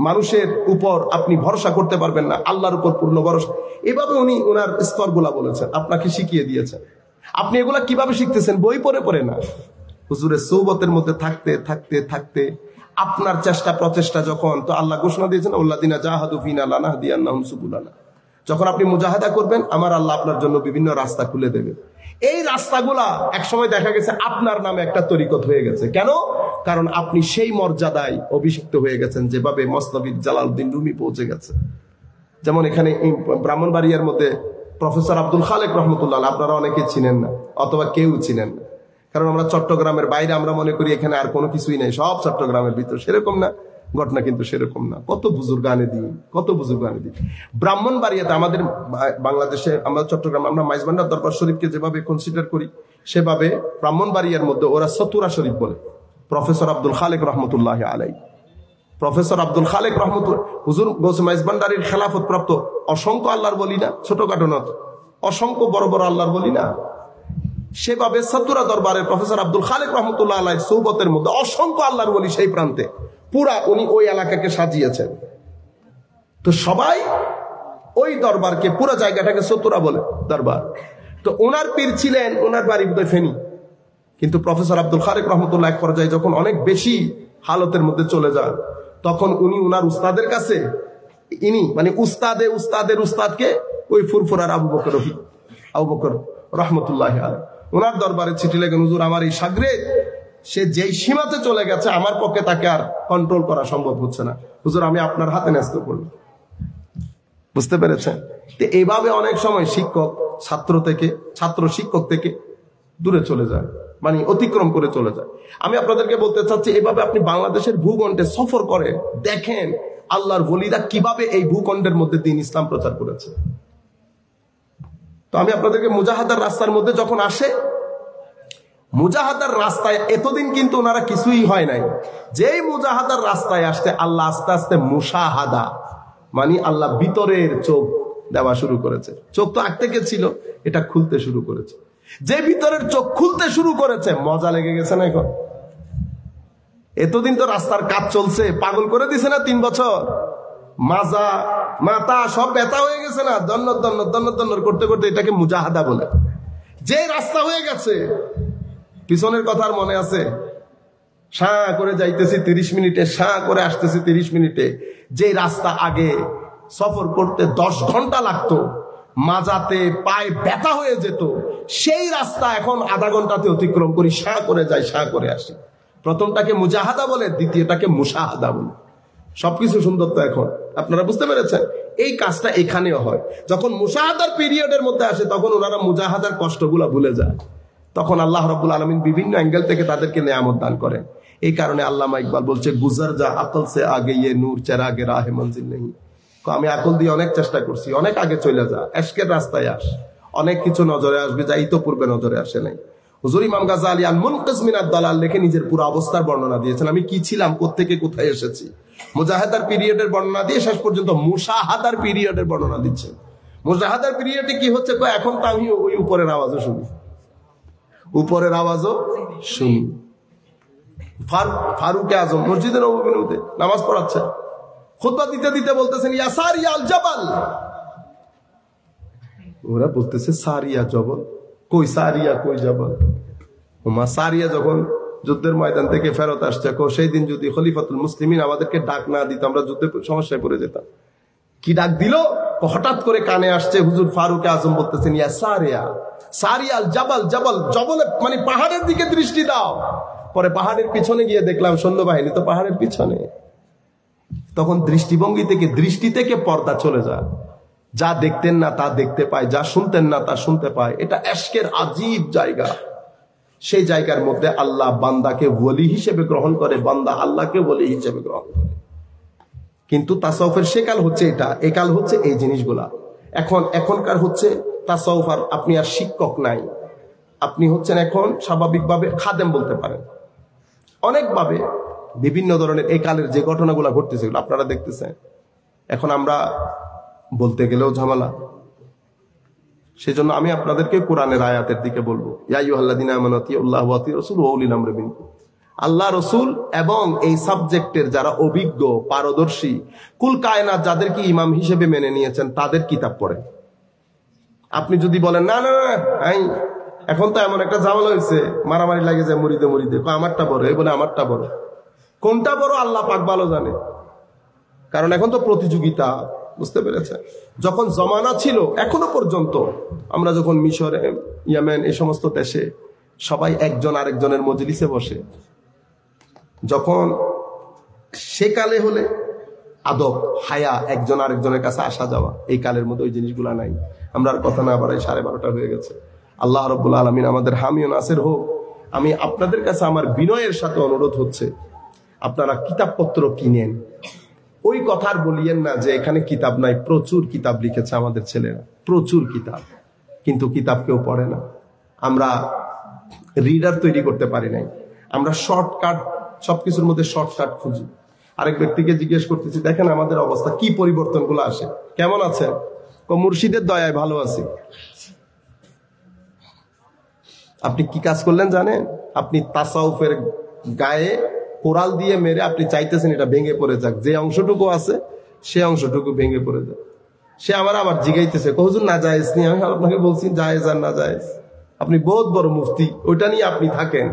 মানুষের উপর আপনি ভরসা করতে পারবেন না, আল্লাহর উপর পূর্ণ ভরসা। এভাবে উনি ওনার স্তরগুলা বলেছেন, আপনাকে শিখিয়ে দিয়েছেন। আপনি এগুলা কিভাবে শিখতেছেন? বই পড়ে পড়ে না, হুজুরের সোহবতের মধ্যে থাকতে থাকতে থাকতে আপনার চেষ্টা প্রচেষ্টা যখন, তো আল্লাহ ঘোষণা দিয়েছেন আল্লাযিনা জাহাদু ফিনা লানাহদিয়ান্নাহুম সুবুলানা। যখন আপনি মুজাহাদা করবেন, আমার আল্লাহ আপনার জন্য বিভিন্ন রাস্তা খুলে দেবে। এই রাস্তাগুলা একসময় দেখা গেছে আপনার নামে একটা তরিকত হয়ে গেছে। কেন? কারণ আপনি সেই মর্যাদায় অভিষিক্ত হয়ে গেছেন যেভাবে মসনবী জালালউদ্দিন রুমি পৌঁছে গেছে। যেমন এখানে ব্রাহ্মণবাড়িয়ার মধ্যে প্রফেসর আব্দুল খালেক রহমতুল্লাহ, আপনারা অনেকে চিনেন না অথবা কেউ চিনেন না, কারণ আমরা চট্টগ্রামের বাইরে আমরা মনে করি এখানে আর কোনো কিছুই নেই, সব চট্টগ্রামের ভিতর। সেরকম না, ঘটনা কিন্তু সেরকম না। কত বুজুর্গ আনে দিই, কত বুজুর্গ আনে দিই। ব্রাহ্মণবাড়িয়াতে আমাদের বাংলাদেশে, আমরা চট্টগ্রাম, আমরা মাইজবান্ডার দরবার শরীফকে যেভাবে কনসিডার করি, সেভাবে ব্রাহ্মণবাড়িয়ার মধ্যে ওরা সতুরা শরীফ বলে। প্রফেসর আব্দুল খালেক রহমতুল্লাহ আলাই, প্রফেসর আব্দুল খালেক রহমতুল্লাহ, হুজুর গৌসে মাইজবান্ডারির খেলাফত প্রাপ্ত অসংখ্য আল্লাহর বলি না, ছোটখাটো না, অসংখ্য বড় বড় আল্লাহর বলি না, সেভাবে সতুরা দরবারের প্রফেসর আব্দুল খালেক রহমতুল্লাহ আলাই সৌবতের মধ্যে অসংখ্য আল্লাহর বলি সেই প্রান্তে, পুরা উনি ওই এলাকাকে সাজিয়েছেন। তো সবাই ওই দরবারকে, পুরো জায়গাটাকে সতুরা বলে দরবার। তো ওনার পীর ছিলেন, ওনার বাড়ি বোধহয় ফেনী, কিন্তু প্রফেসর আব্দুল খালেক রহমতুল্লাহ এক পর্যায়ে যখন অনেক বেশি হালতের মধ্যে চলে যান, তখন উনি উনার উস্তাদের কাছে, ইনি মানে উস্তাদে উস্তাদের উস্তাদকে ওই ফুরফুরার আবু বকর রহমতুল্লাহ আলাইহি ওনার দরবারে চিঠি লেখেন, হুজুর আমার এই শাগরেদ সে যেই সীমাতে চলে গেছে, আমার পক্ষে তাকে আর কন্ট্রোল করা সম্ভব হচ্ছে না, হুজুর আমি আপনার হাতে ন্যস্ত করব। বুঝতে পেরেছেন? তো এইভাবে অনেক সময় শিক্ষক ছাত্র থেকে, ছাত্র শিক্ষক থেকে দূরে চলে যায়, মানে অতিক্রম করে চলে যায়। আমি আপনাদেরকে বলতে চাচ্ছি, এভাবে আপনি বাংলাদেশের ভূখণ্ডে সফর করে দেখেন আল্লাহর ওলিরা কিভাবে এই ভূখণ্ডের মধ্যে দ্বীন ইসলাম প্রচার করেছে। তো আমি আপনাদেরকে মুজাহাদার রাস্তার মধ্যে যখন আসে, মুজাহাদার রাস্তায় এতদিন কিন্তু ওনারা কিছুই হয় নাই। যেই মুজাহাদার রাস্তায় আসতে আল্লাহ আস্তে আস্তে মুশাহাদা মানে আল্লাহ ভিতরের চোখ দেওয়া শুরু করেছে। চোখ তো আগ থেকে ছিল, এটা খুলতে শুরু করেছে। যে ভিতরের চোখ খুলতে শুরু করেছে, মজা লেগে গেছে না এখন? এতদিন তো রাস্তার কাজ চলছে, পাগল করে দিছে না 3 বছর? মাজা মাথা সব ব্যথা হয়ে গেছে না? দন্নর দন্নর দন্নর দন্নর করতে করতে এটাকে মুজাহাদা বলে। যে রাস্তা হয়ে গেছে, পিছনের কথা আর মনে আছে? সাঁ করে যাইতেছি 30 মিনিটে, সাঁ করে আসতেছি 30 মিনিটে। যে রাস্তা আগে সফর করতে 10 ঘন্টা লাগতো, মাজাতে পায়ে ব্যথা হয়ে যেত, সেই রাস্তা এখন আধা ঘন্টাতে অতিক্রম করি, সাঁ করে যাই, সাঁ করে আসি। প্রথমটাকে মুজাহাদা বলে, দ্বিতীয়টাকে মুশাহাদা বলে। সবকিছু সুন্দর তো এখন, আপনারা বুঝতে পেরেছেন? এই কাজটা এখানেও হয়। যখন মুশাহাদার পিরিয়ডের মধ্যে আসে, তখন ওনারা মুজাহাদার কষ্টগুলো ভুলে যায়। তখন আল্লাহ রাব্বুল আলামিন বিভিন্ন অ্যাঙ্গেল থেকে তাদেরকে নেয়ামত দান করেন। এই কারণে আল্লামা ইকবাল বলছে, গুজর যা আকল সে আগে ইয়ে নূর চেরাগে রাহে মঞ্জিল নেই। আমি আকল দিয়ে অনেক চেষ্টা করছি, অনেক আগে চলে যা, এশকের রাস্তায় আস, অনেক কিছু নজরে আসবে যা ইতোপূর্বে নজরে আসে নাই। হুজুর ইমাম গাজ্জালী আল মুনকিজ মিনাদ দালাল লিখে নিজের পুরো অবস্থার বর্ণনা দিয়েছেন। আমি কি ছিলাম, কোত্থেকে কোথায় এসেছি, মুজাহাদার পিরিয়ডের বর্ণনা দিয়ে শেষ পর্যন্ত মুশাহাদার পিরিয়ডের বর্ণনা দিচ্ছেন। মুজাহাদার পিরিয়ডে কি হচ্ছে, এখন তো আমি ওই উপরের আওয়াজও শুনি, উপরের আওয়াজও শুনি। ফারুকে আজম মসজিদের নববীতে নামাজ পড়াচ্ছে, খুতবা দিতে দিতে বলতেছেন, ইয়া সারিয়া আল জাবাল। ওরা বলতেছে সারিয়া জবল, কই সারিয়া কই জাবাল? ওমা সারিয়া যখন যুদ্ধের ময়দান থেকে ফেরত আসছে, সেই দিন যদি খলিফাতুল মুসলিমিন আমাদেরকে ডাক না দিত, আমরা যুদ্ধে সমস্যায় পড়ে যেতাম। কি ডাক দিল? হঠাৎ করে কানে আসছে, হুজুর ফারুক আজম বলতেছেন, ইয়া সারিয়া সারিয়া আল জাবাল, জাবাল জবলে মানে পাহাড়ের দিকে দৃষ্টি দাও। পরে পাহাড়ের পিছনে গিয়ে দেখলাম সৈন্যবাহিনী তো পাহাড়ের পিছনে। তখন দৃষ্টিভঙ্গি থেকে, দৃষ্টি থেকে পর্দা চলে যায়। যা দেখতেন না তা দেখতে পায়, যা শুনতেন না তা শুনতে পায়। এটা এশকের আজীব জায়গা। সেই জায়গার মধ্যে আল্লাহ বান্দাকে ওলি হিসেবে গ্রহণ করে, বান্দা আল্লাহকে ওলি হিসেবে গ্রহণ করে। কিন্তু তাসাউফের সেকাল হচ্ছে এটা, একাল হচ্ছে এই জিনিসগুলা। এখনকার হচ্ছে তাসাউফ, আর আপনি আর শিক্ষক নাই, আপনি হচ্ছেন এখন স্বাভাবিকভাবে খাদেম বলতে পারেন। অনেকভাবে বিভিন্ন ধরনের এই কালের যে ঘটনাগুলো ঘটতেছে আপনারা দেখতেছেন। এখন আমরা বলতে গেলেও ঝামেলা। সেজন্য আমি আপনাদেরকে কোরআনের আয়াতের দিকে বলবো, ইয়া আইয়ুহাল্লাযীনা আমানু আতিউল্লাহ ওয়া আতিউর রাসূল ওয়া উলিল আমরি মিনকুম। আল্লাহ রসুল এবং এই সাবজেক্টের যারা অভিজ্ঞ পারদর্শী, কুল কায়নাত যাদেরকে ইমাম হিসেবে মেনে নিয়েছেন, তাদের কিতাব পড়ে। আপনি যদি বলেন না না না, এখন তো এমন একটা ঝামেলা হয়েছে, মারামারি লাগে যায় মুড়িদে মুড়িদে, আমারটা বড়, এই বলে আমারটা বড়। কোনটা বড় আল্লাহ পাক ভালো জানে, কারণ এখন তো প্রতিযোগিতা। বুঝতে পেরেছেন? যখন জমানা ছিল, এখনো পর্যন্ত আমরা যখন মিশর, ইয়েমেন, এই সমস্ত দেশে সবাই একজন আরেকজনের মজলিসে বসে, যখন সেকালে হলে আদব হায়া একজন আরেকজনের কাছে আসা যাওয়া, এই কালের মধ্যে ওই জিনিসগুলা নাই। আমরা আর কথা না বাড়াই, 12:30 হয়ে গেছে। আল্লাহ রাব্বুল আলামিন আমাদের হামি ও নাসির হোক। আমি আপনাদের কাছে আমার বিনয়ের সাথে অনুরোধ হচ্ছে, আপনারা কিতাবপত্র কিনেন। ওই কথার বলিয়েন না যে এখানে কিতাব নাই। প্রচুর কিতাব লিখেছে আমাদের ছেলেরা, প্রচুর কিতাব, কিন্তু কিতাব কেউ পড়ে না। আমরা রিডার তৈরি করতে পারি নাই। আমরা শর্টকাট, সবকিছুর মধ্যে শর্টকাট খুঁজি। আরেক ব্যক্তিকে জিজ্ঞেস করতেছি, দেখেন আমাদের অবস্থা কি, পরিবর্তনগুলো আসে। কেমন আছেন? মুর্শিদের দয়ায় ভালো আছি। আপনি কি কাজ করলেন জানেন? আপনি তাসাউফের গায়ে কোরাল দিয়ে মেরে আপনি চাইতেছেন এটা ভেঙে পড়ে যাক। যে অংশটুকু আছে সে অংশটুকু ভেঙে পড়ে যাক। সে আবার জিগাইতেছে, হুজুর না জায়েজ নি। আমি আপনাকে বলছি জায়েজ আর না জায়েজ। আপনি বহুত বড় মুফতি, ওইটা নিয়ে আপনি থাকেন।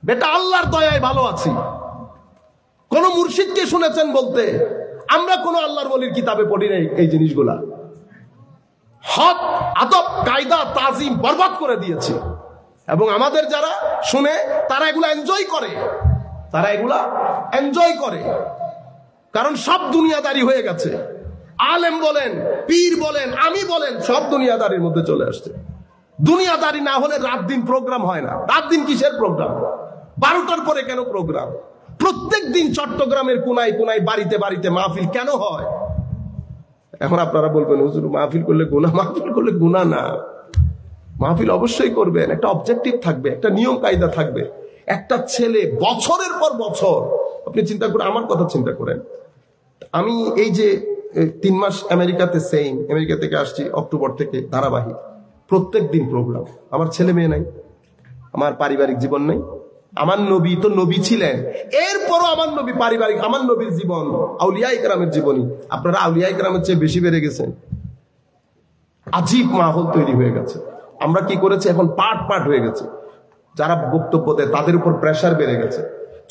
বেটা আল্লাহর দয়ায় ভালো আছি। কোন মুর্শিদকে শুনেছেন বলতে? আমরা কোন আল্লাহর ওলির কিতাবে পড়ি নাই এই জিনিসগুলা। হক, আদব, কায়দা, তাজিম বরবাদ করে দিয়েছে। এবং আমাদের যারা শুনে তারা এগুলা এনজয় করে, তারা এগুলা এনজয় করে। কারণ সব দুনিয়াদারি হয়ে গেছে। আলেম বলেন, পীর বলেন, আমি বলেন, সব দুনিয়াদারির মধ্যে চলে আসছে। দুনিয়াদারি না হলে রাত দিন প্রোগ্রাম হয় না। রাত দিন কিসের প্রোগ্রাম? 12টার পরে কেন প্রোগ্রাম? প্রত্যেক দিন চট্টগ্রামের কোনায় কোনায়, বাড়িতে বাড়িতে মাহফিল কেন হয়? এখন আপনারা বলবেন হুজুর মাহফিল করলে গুনাহ, মাহফিল করলে গুনাহ না, মাহফিল অবশ্যই করবেন, একটা অবজেক্টিভ থাকবে, একটা নিয়ম কায়দা থাকবে। একটা ছেলে বছরের পর বছর, আপনি চিন্তা করেন, আমার কথা চিন্তা করেন, আমি এই যে 3 মাস আমেরিকাতে আমেরিকা থেকে আসছি, অক্টোবর থেকে ধারাবাহিক প্রত্যেক দিন প্রোগ্রাম। আমার ছেলে মেয়ে নাই, আমার পারিবারিক জীবন নেই। আমার নবী তো নবী ছিলেন, এরপরও আমার নবী পারিবারিক, আমার নবীর জীবন, আউলিয়া ইকরামের জীবনী, আপনারা আউলিয়া ইকরামের চেয়ে বেশি বেড়ে গেছেন। আজীব মাহৌল তৈরি হয়ে গেছে। আমরা কি করেছি, এখন পার্ট পার্ট হয়ে গেছে। যারা বক্তব্য দেয় তাদের উপর প্রেসার বেড়ে গেছে।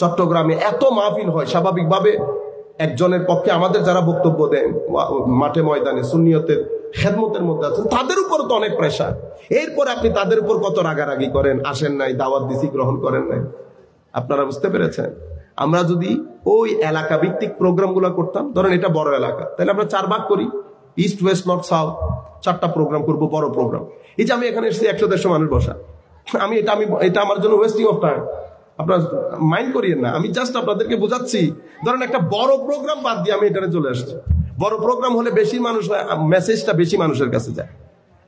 চট্টগ্রামে এত মাহফিল হয়, স্বাভাবিকভাবে একজনের পক্ষে আমাদের যারা বক্তব্য দেন মাঠে ময়দানে সুন্নিয়তের খেদমতের মধ্যে আছেন, তাদের উপর তো অনেক প্রেসার। এরপর আপনি তাদের উপর কত রাগারাগি করেন, আসেন নাই, দাওয়াত দিছি, গ্রহণ করেন নাই। আপনারা বুঝতে পেরেছেন? আমরা যদি ওই এলাকা ভিত্তিক প্রোগ্রাম গুলা করতাম, ধরেন এটা বড় এলাকা, তাহলে আমরা 4 ভাগ করি, ইস্ট ওয়েস্ট নর্থ সাউথ, 4টা প্রোগ্রাম করব, বড় প্রোগ্রাম। এই যে আমি এখানে এসেছি 100-150 মানুষ বসা, এটা আমার জন্য ওয়েস্টিং অফ টাইম। আপনারা মাইন্ড করিয়েন না, আমি জাস্ট আপনাদেরকে বোঝাচ্ছি। ধরেন একটা বড় প্রোগ্রাম বাদ দিয়ে আমি এখানে চলে আসছি। বড় প্রোগ্রাম হলে বেশি মানুষ হয়, মেসেজটা বেশি মানুষের কাছে যায়।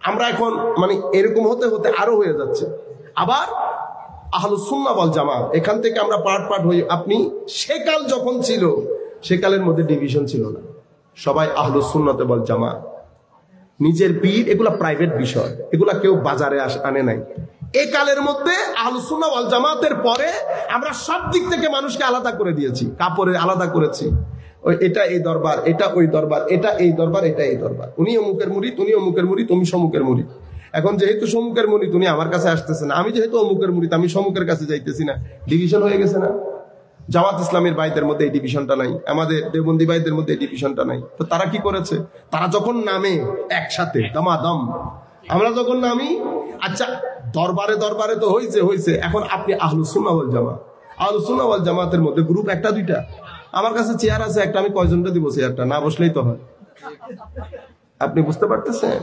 আমরা এখন মানে এরকম হতে হতে আরো হয়ে যাচ্ছে। আবার আহলুস সুন্নাহ ওয়াল জামাত, এখান থেকে আমরা পার্ট পার্ট হই। আপনি সেকাল যখন ছিল, সেকালের মধ্যে ডিভিশন ছিল না, সবাই আহলুস সুন্নাহ ওয়াল জামাত। নিজের পীর এগুলা প্রাইভেট বিষয়, এগুলা কেউ বাজারে আনে নাই। এই কালের মধ্যে আহলুস সুন্নাহ ওয়াল জামাতের পরে আমরা সব দিক থেকে মানুষকে আলাদা করে দিয়েছি, কাপড়ে আলাদা করেছি। এটা এই দরবার, এটা ওই দরবার, এটা এই দরবার, এটা এই দরবার, উনি অমুকের মুরিদ, উনি অমুকের মুরিদ, তুমি সমুকের মুরিদ। এখন যেহেতু সমুকের মুরিদ উনি আমার কাছে আসতেছে না, আমি যেহেতু অমুকের মুরিদ আমি সমুকের কাছে যাইতেছি না, ডিভিশন হয়ে গেছে না? জামাত ইসলামের ভাইদের মধ্যে এই ডিভিশনটা নাই, আমাদের দেওবন্দি ভাইদের মধ্যে এই ডিভিশনটা নাই। তো তারা কি করেছে? তারা যখন নামে একসাথে দামাদম, আমরা যখন নামি, আচ্ছা দরবারে দরবারে তো হয়েছে, এখন আপনি আহলুস সুন্নাহ ওয়াল জামাত, আহলুস সুন্নাহ ওয়াল জামাতের মধ্যে গ্রুপ 1-2টা, আমার কাছে চেয়ার আছে একটা, আমি কয়জনটা দিব চেয়ারটা? না বসলেই তো হয়। আপনি বুঝতে পারতেছেন?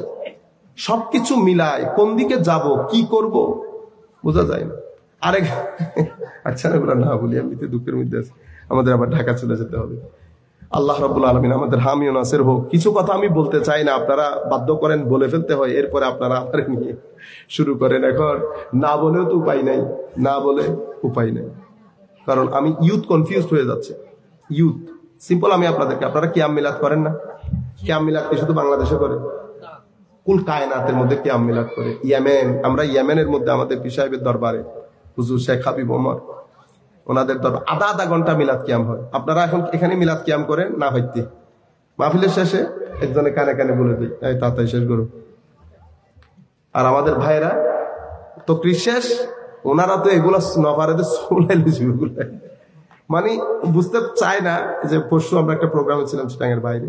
সবকিছু মিলায় কোন দিকে যাব, কি করব বোঝা যায় না। আরেক আচ্ছা এগুলো না বলি, এমনিতে দুঃখের মধ্যে আছে, আমাদের আবার ঢাকা চলে যেতে হবে। আল্লাহ রাব্বুল আলামিন আমাদের হামি ও নাসির হোক। কিছু কথা আমি বলতে চাই না, আপনারা বাধ্য করেন, বলে ফেলতে হয়, এরপরে আপনারা আমার নিয়ে শুরু করেন। এখন না বলেও তো উপায় নাই, না বলে উপায় নেই, কারণ আমি ইউথ কনফিউজড হয়ে যাচ্ছে। ইউথ সিম্পল, আমি আপনারা কিয়াম মিলাদ করেন না? কিয়াম মিলাদ কি শুধু বাংলাদেশে করে? কুল কায়নাতের মধ্যে কিয়াম মিলাদ করে। আমরা ইয়েমেনের মধ্যে আমাদের পীর সাহেবের দরবারে হুজুর শেখ হাবিব ওমর, ওনাদের দরবার আধা ঘন্টা মিলাদ কিয়াম হয়। আপনারা এখন এখানে মিলাদ কিয়াম করেন না? হইতে মাহফিলের শেষে একজনে কানে কানে বলে দিই, এই তাড়াতাড়ি শেষ করো। আর আমাদের ভাইরা তো শেষ, ওনারা তো এগুলা নফারেতে মানে বুঝতে চায় না। যে পরশু আমরা একটা প্রোগ্রামে ছিলাম চিটাঙের বাইরে,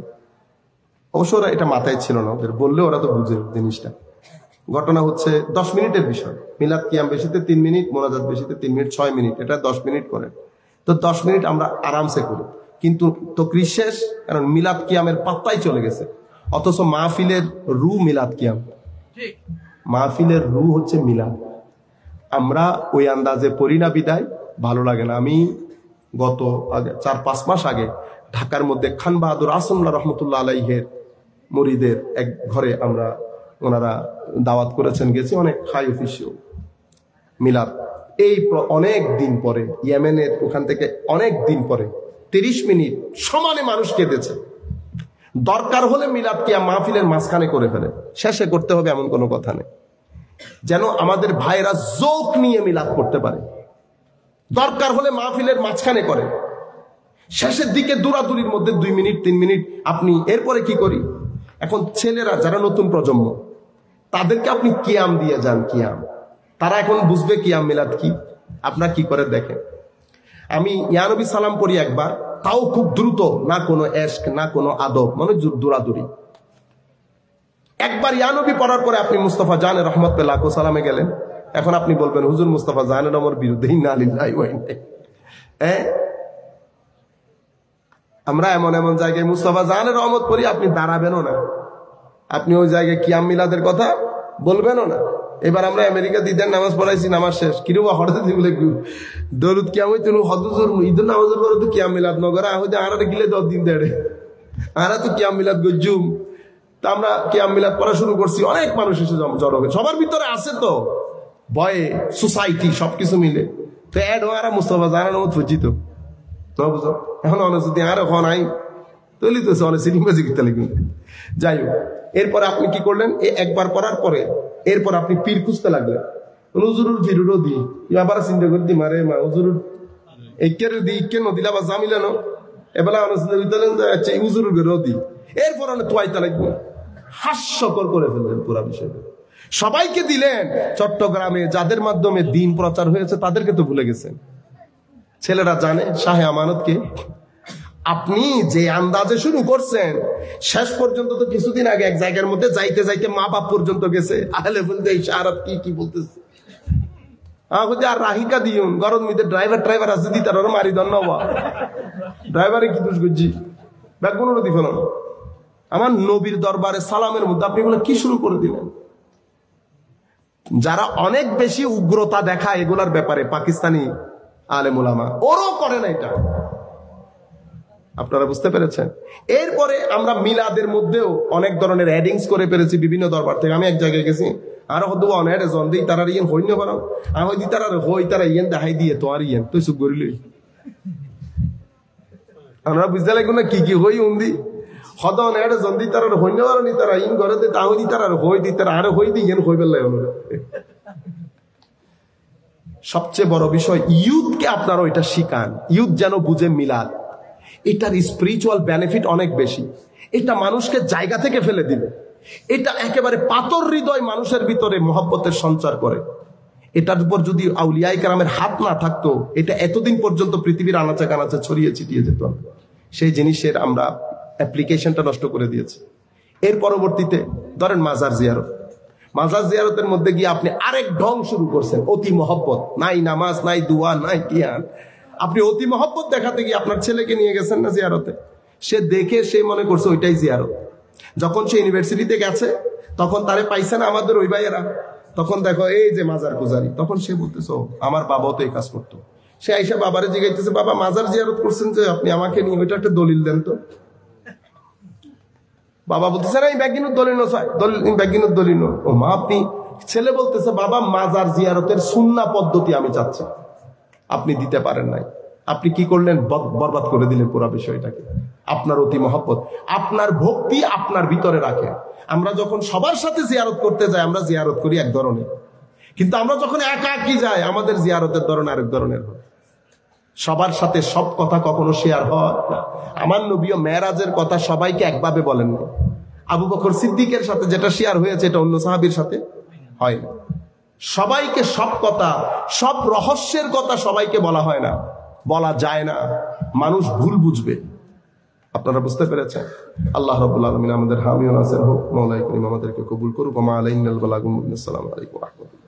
অবশ্য ওরা এটা মাথায় ছিল না, ওদের বললে ওরা তো বুঝে জিনিসটা। ঘটনা হচ্ছে 10 মিনিটের বিষয়, মিলাদ কিয়াম বেশিতে 3 মিনিট, মোনাজাত বেশিতে 3 মিনিট, 6 মিনিট, এটা 10 মিনিট করেন। তো 10 মিনিট আমরা আরামসে করি, কিন্তু তকরির শেষ, কারণ মিলাদ কিয়ামের পাত্তাই চলে গেছে। অথচ মাহফিলের রু মিলাদ কিয়াম, মাহফিলের রু হচ্ছে মিলাদ। আমরা ওই আন্দাজে পড়ি না বিদায় ভালো লাগে না। আমি গত 4-5 মাস আগে ঢাকার মধ্যে খান বাহাদুর আসল্লাহ রহমতুল্লাহ আলাইহের মুরিদের এক ঘরে ওনারা দাওয়াত করেছেন, গেছি, অনেক হাই অফিসিয়াল মিলাদ। এই অনেক দিন পরে, ইয়েমেনের ওখান থেকে অনেক দিন পরে 30 মিনিট সমানে মানুষ কেঁদেছে। দরকার হলে মিলাদ কিয়া মাহফিলের মাঝখানে করে ফেলে, শেষে করতে হবে এমন কোনো কথা নেই, যেন আমাদের ভাইরা জোক নিয়ে মিলাদ করতে পারে। দরকার হলে মাহফিলের মাঝখানে করে, শেষের দিকে দূরাদূরির মধ্যে 2 মিনিট 3 মিনিট আপনি। এরপরে কি করি, এখন ছেলেরা যারা নতুন প্রজন্ম, তাদেরকে আপনি কিয়াম দিয়ে যান, কিয়াম, তারা এখন বুঝবে কিয়াম মিলাদ কি। আপনার কি করে দেখেন, আমি ইয়া নবী সালাম পড়ি একবার, তাও খুব দ্রুত, না কোনো এশক না কোনো আদব, মানে দূরাদূরি। একবার ইয়া নবী পড়ার পরে আপনি মুস্তাফা জানের রহমত পেলা সালামে গেলেন, এখন আপনি বলবেন হুজুর মুস্তাফা জানের আমার বিরুদ্ধে, ইন্না লিল্লাহি ওয়া ইন্না ইলাইহি। আমরা এমন এমন জায়গায় মুস্তাফা জানের রহমত পড়ি, আপনি দাঁড়াবেনও না, আপনি ওই জায়গায় কিয়াম মিলাদের কথা বলবেনও না। এবার আমরা আমেরিকা ঈদের নামাজ পড়াইছি, নামাজ শেষ, কিরবা হঠাৎ বলে দরুদ কিয়াম হইতে হদুজুর ঈদের নামাজের পরে তো কিয়াম মিলাদ নগরা হইতে আরা গিলে 10 দিন দেড়ে, আরা তো কিয়াম মিলাদ গজুম তা আমরা কিয়াম মিলাদ পড়া শুরু করছি, অনেক মানুষ এসে জড়ো হবে, সবার ভিতরে আছে তো ভয়ে সোসাইটি সবকিছু মিলে তো অ্যাড হওয়ারা মুস্তফা জানানো পরিচিত বুঝো এখন অনেক যদি আর এখন আই তৈরি তো অনেক সিটিংবাজি করতে লাগবে। যাই হোক, এরপরে আপনি কি করলেন, একবার করার পরে এরপর আপনি পীর খুঁজতে লাগলেন, হুজুরুর ফিরুরও দি আবার চিন্তা করে দি মারে মা হুজুরুর একের দি কেন দিলা বা জামিলানো এবেলা অনেক চিন্তা করতে আচ্ছা হুজুরুর বেরো দি, এরপর অনেক তোয়াইতে লাগবে, হাস্যকর করে ফেললেন পুরা বিষয়টা। সবাইকে দিলেন, চট্টগ্রামে যাদের মাধ্যমে দিন প্রচার হয়েছে তাদেরকে তো ভুলে গেছেন। ছেলেরা জানে শাহে আমানতকে। আপনি যে আন্দাজে শুরু করছেন, শেষ পর্যন্ত তো কিছুদিন আগে এক জায়গার মধ্যে যাইতে যাইতে মা বাপ পর্যন্ত গেছে, আহলে বলতে ইশারাত কি বলতেছে আর রাহিকা দিউন গরম মিতে ড্রাইভার আছে দি তার মারি দন ড্রাইভারে কি দোষ করছি ব্যাগুলো দি ফেলাম আমার নবীর দরবারে সালামের মধ্যে আপনি এগুলো কি শুরু করে দিলেন। যারা অনেক বেশি উগ্রতা দেখায় এগুলার ব্যাপারে পাকিস্তানি আলেম ওলামা, ওরও করে না এটা, আপনারা বুঝতে পেরেছেন। এরপরে আমরা মিলাদের মধ্যেও অনেক ধরনের অ্যাডিংস করে পেরেছি বিভিন্ন দরবার থেকে। আমি এক জায়গায় গেছি আরো হতো অনেক জন দিই তারা ইয়েন হইন্য করা আমি দি তারা হই তারা ইয়েন দেখাই দিয়ে তো আর ইয়েন তুই চুপ করিলি আমরা বুঝতে লাগবো না কি হই উন্দি হদ অনেক জন দি তারা হইন্য করি তারা ইন করে দে তাও দি তারা হই দি তারা আরো হই দি ইয়েন হই বেলায় অনুরা। সবচেয়ে বড় বিষয় ইউথকে আপনারা ওইটা শিখান, ইউথ যেন বুঝে মিলাদ, এটার স্পিরিচুয়াল বেনিফিট অনেক বেশি, এটা মানুষকে জায়গা থেকে ফেলে দিবে, এটা একেবারে পাতর হৃদয় মানুষের ভিতরে মহব্বতের সঞ্চার করে। এটার উপর যদি আউলিয়া কেরামের হাত না থাকতো, এটা এতদিন পর্যন্ত পৃথিবীর আনাচে কানাচে ছড়িয়ে ছিটিয়ে যেত। সেই জিনিসের আমরা অ্যাপ্লিকেশনটা নষ্ট করে দিয়েছি। এর পরবর্তীতে ধরেন মাজার জিয়ারত, মাজার জিয়ারতের মধ্যে গিয়ে আপনি আরেক ঢং শুরু করছেন, অতি মহব্বত, নাই নামাজ নাই দুয়া নাই কিয়ান। আপনি অতি মহব্বত দেখাতে গিয়ে আপনার ছেলেকে নিয়ে গেছেন না জিয়ারতে, সে দেখে সে মনে করছে ওইটাই জিয়ারত। যখন সে ইউনিভার্সিটিতে গেছে তখন তারে পাইছে না আমাদের ওই ভাইয়েরা, তখন দেখো এই যে মাজার পূজারি, তখন সে বলতেছে আমার বাবাও তো এই কাজ করতো। সে আইসা বাবারে জিজ্ঞাসা, বাবা মাজার জিয়ারত করছেন যে আপনি আমাকে নিয়ে, ওইটা একটা দলিল দেন তো। বাবা বলতেছে না এই ব্যাগিনুর দলিল ব্যাগিনুর দলিল। ও মা আপনি, ছেলে বলতেছে বাবা মাজার জিয়ারতের সুন্নাহ পদ্ধতি আমি চাচ্ছি, আপনি দিতে পারেন নাই। আপনি কি করলেন, বরবাদ করে দিলেন পুরো বিষয়টাকে। আপনার অতি মহব্বত, আপনার ভক্তি আপনার ভিতরে রাখে। আমরা যখন সবার সাথে জিয়ারত করতে যাই আমরা জিয়ারত করি এক ধরনের, কিন্তু আমরা যখন একাকী যাই আমাদের জিয়ারতের ধরন আরেক ধরনের হয়। সবার সাথে সব কথা কখনো শেয়ার হয় না। আমার নবী মেরাজের কথা সবাইকে একভাবে বলেন না। আবু বকর সিদ্দিকের সাথে যেটা শেয়ার হয়েছে এটা অন্য সাহাবীর সাথে হয় না। সবাইকে সব কথা, সব রহস্যের কথা সবাইকে বলা হয় না, বলা যায় না, মানুষ ভুল বুঝবে। আপনারা বুঝতে পেরেছেন? আল্লাহ রাব্বুল আলামিন আমাদের হামি ও নাসির হোক। মাওলাই করিম আমাদেরকে কবুল করুক। ওয়া মা আলাইনাল বালাগুল মুবিন। আসসালামু আলাইকুম ওয়া রাহমাতুল্লাহ।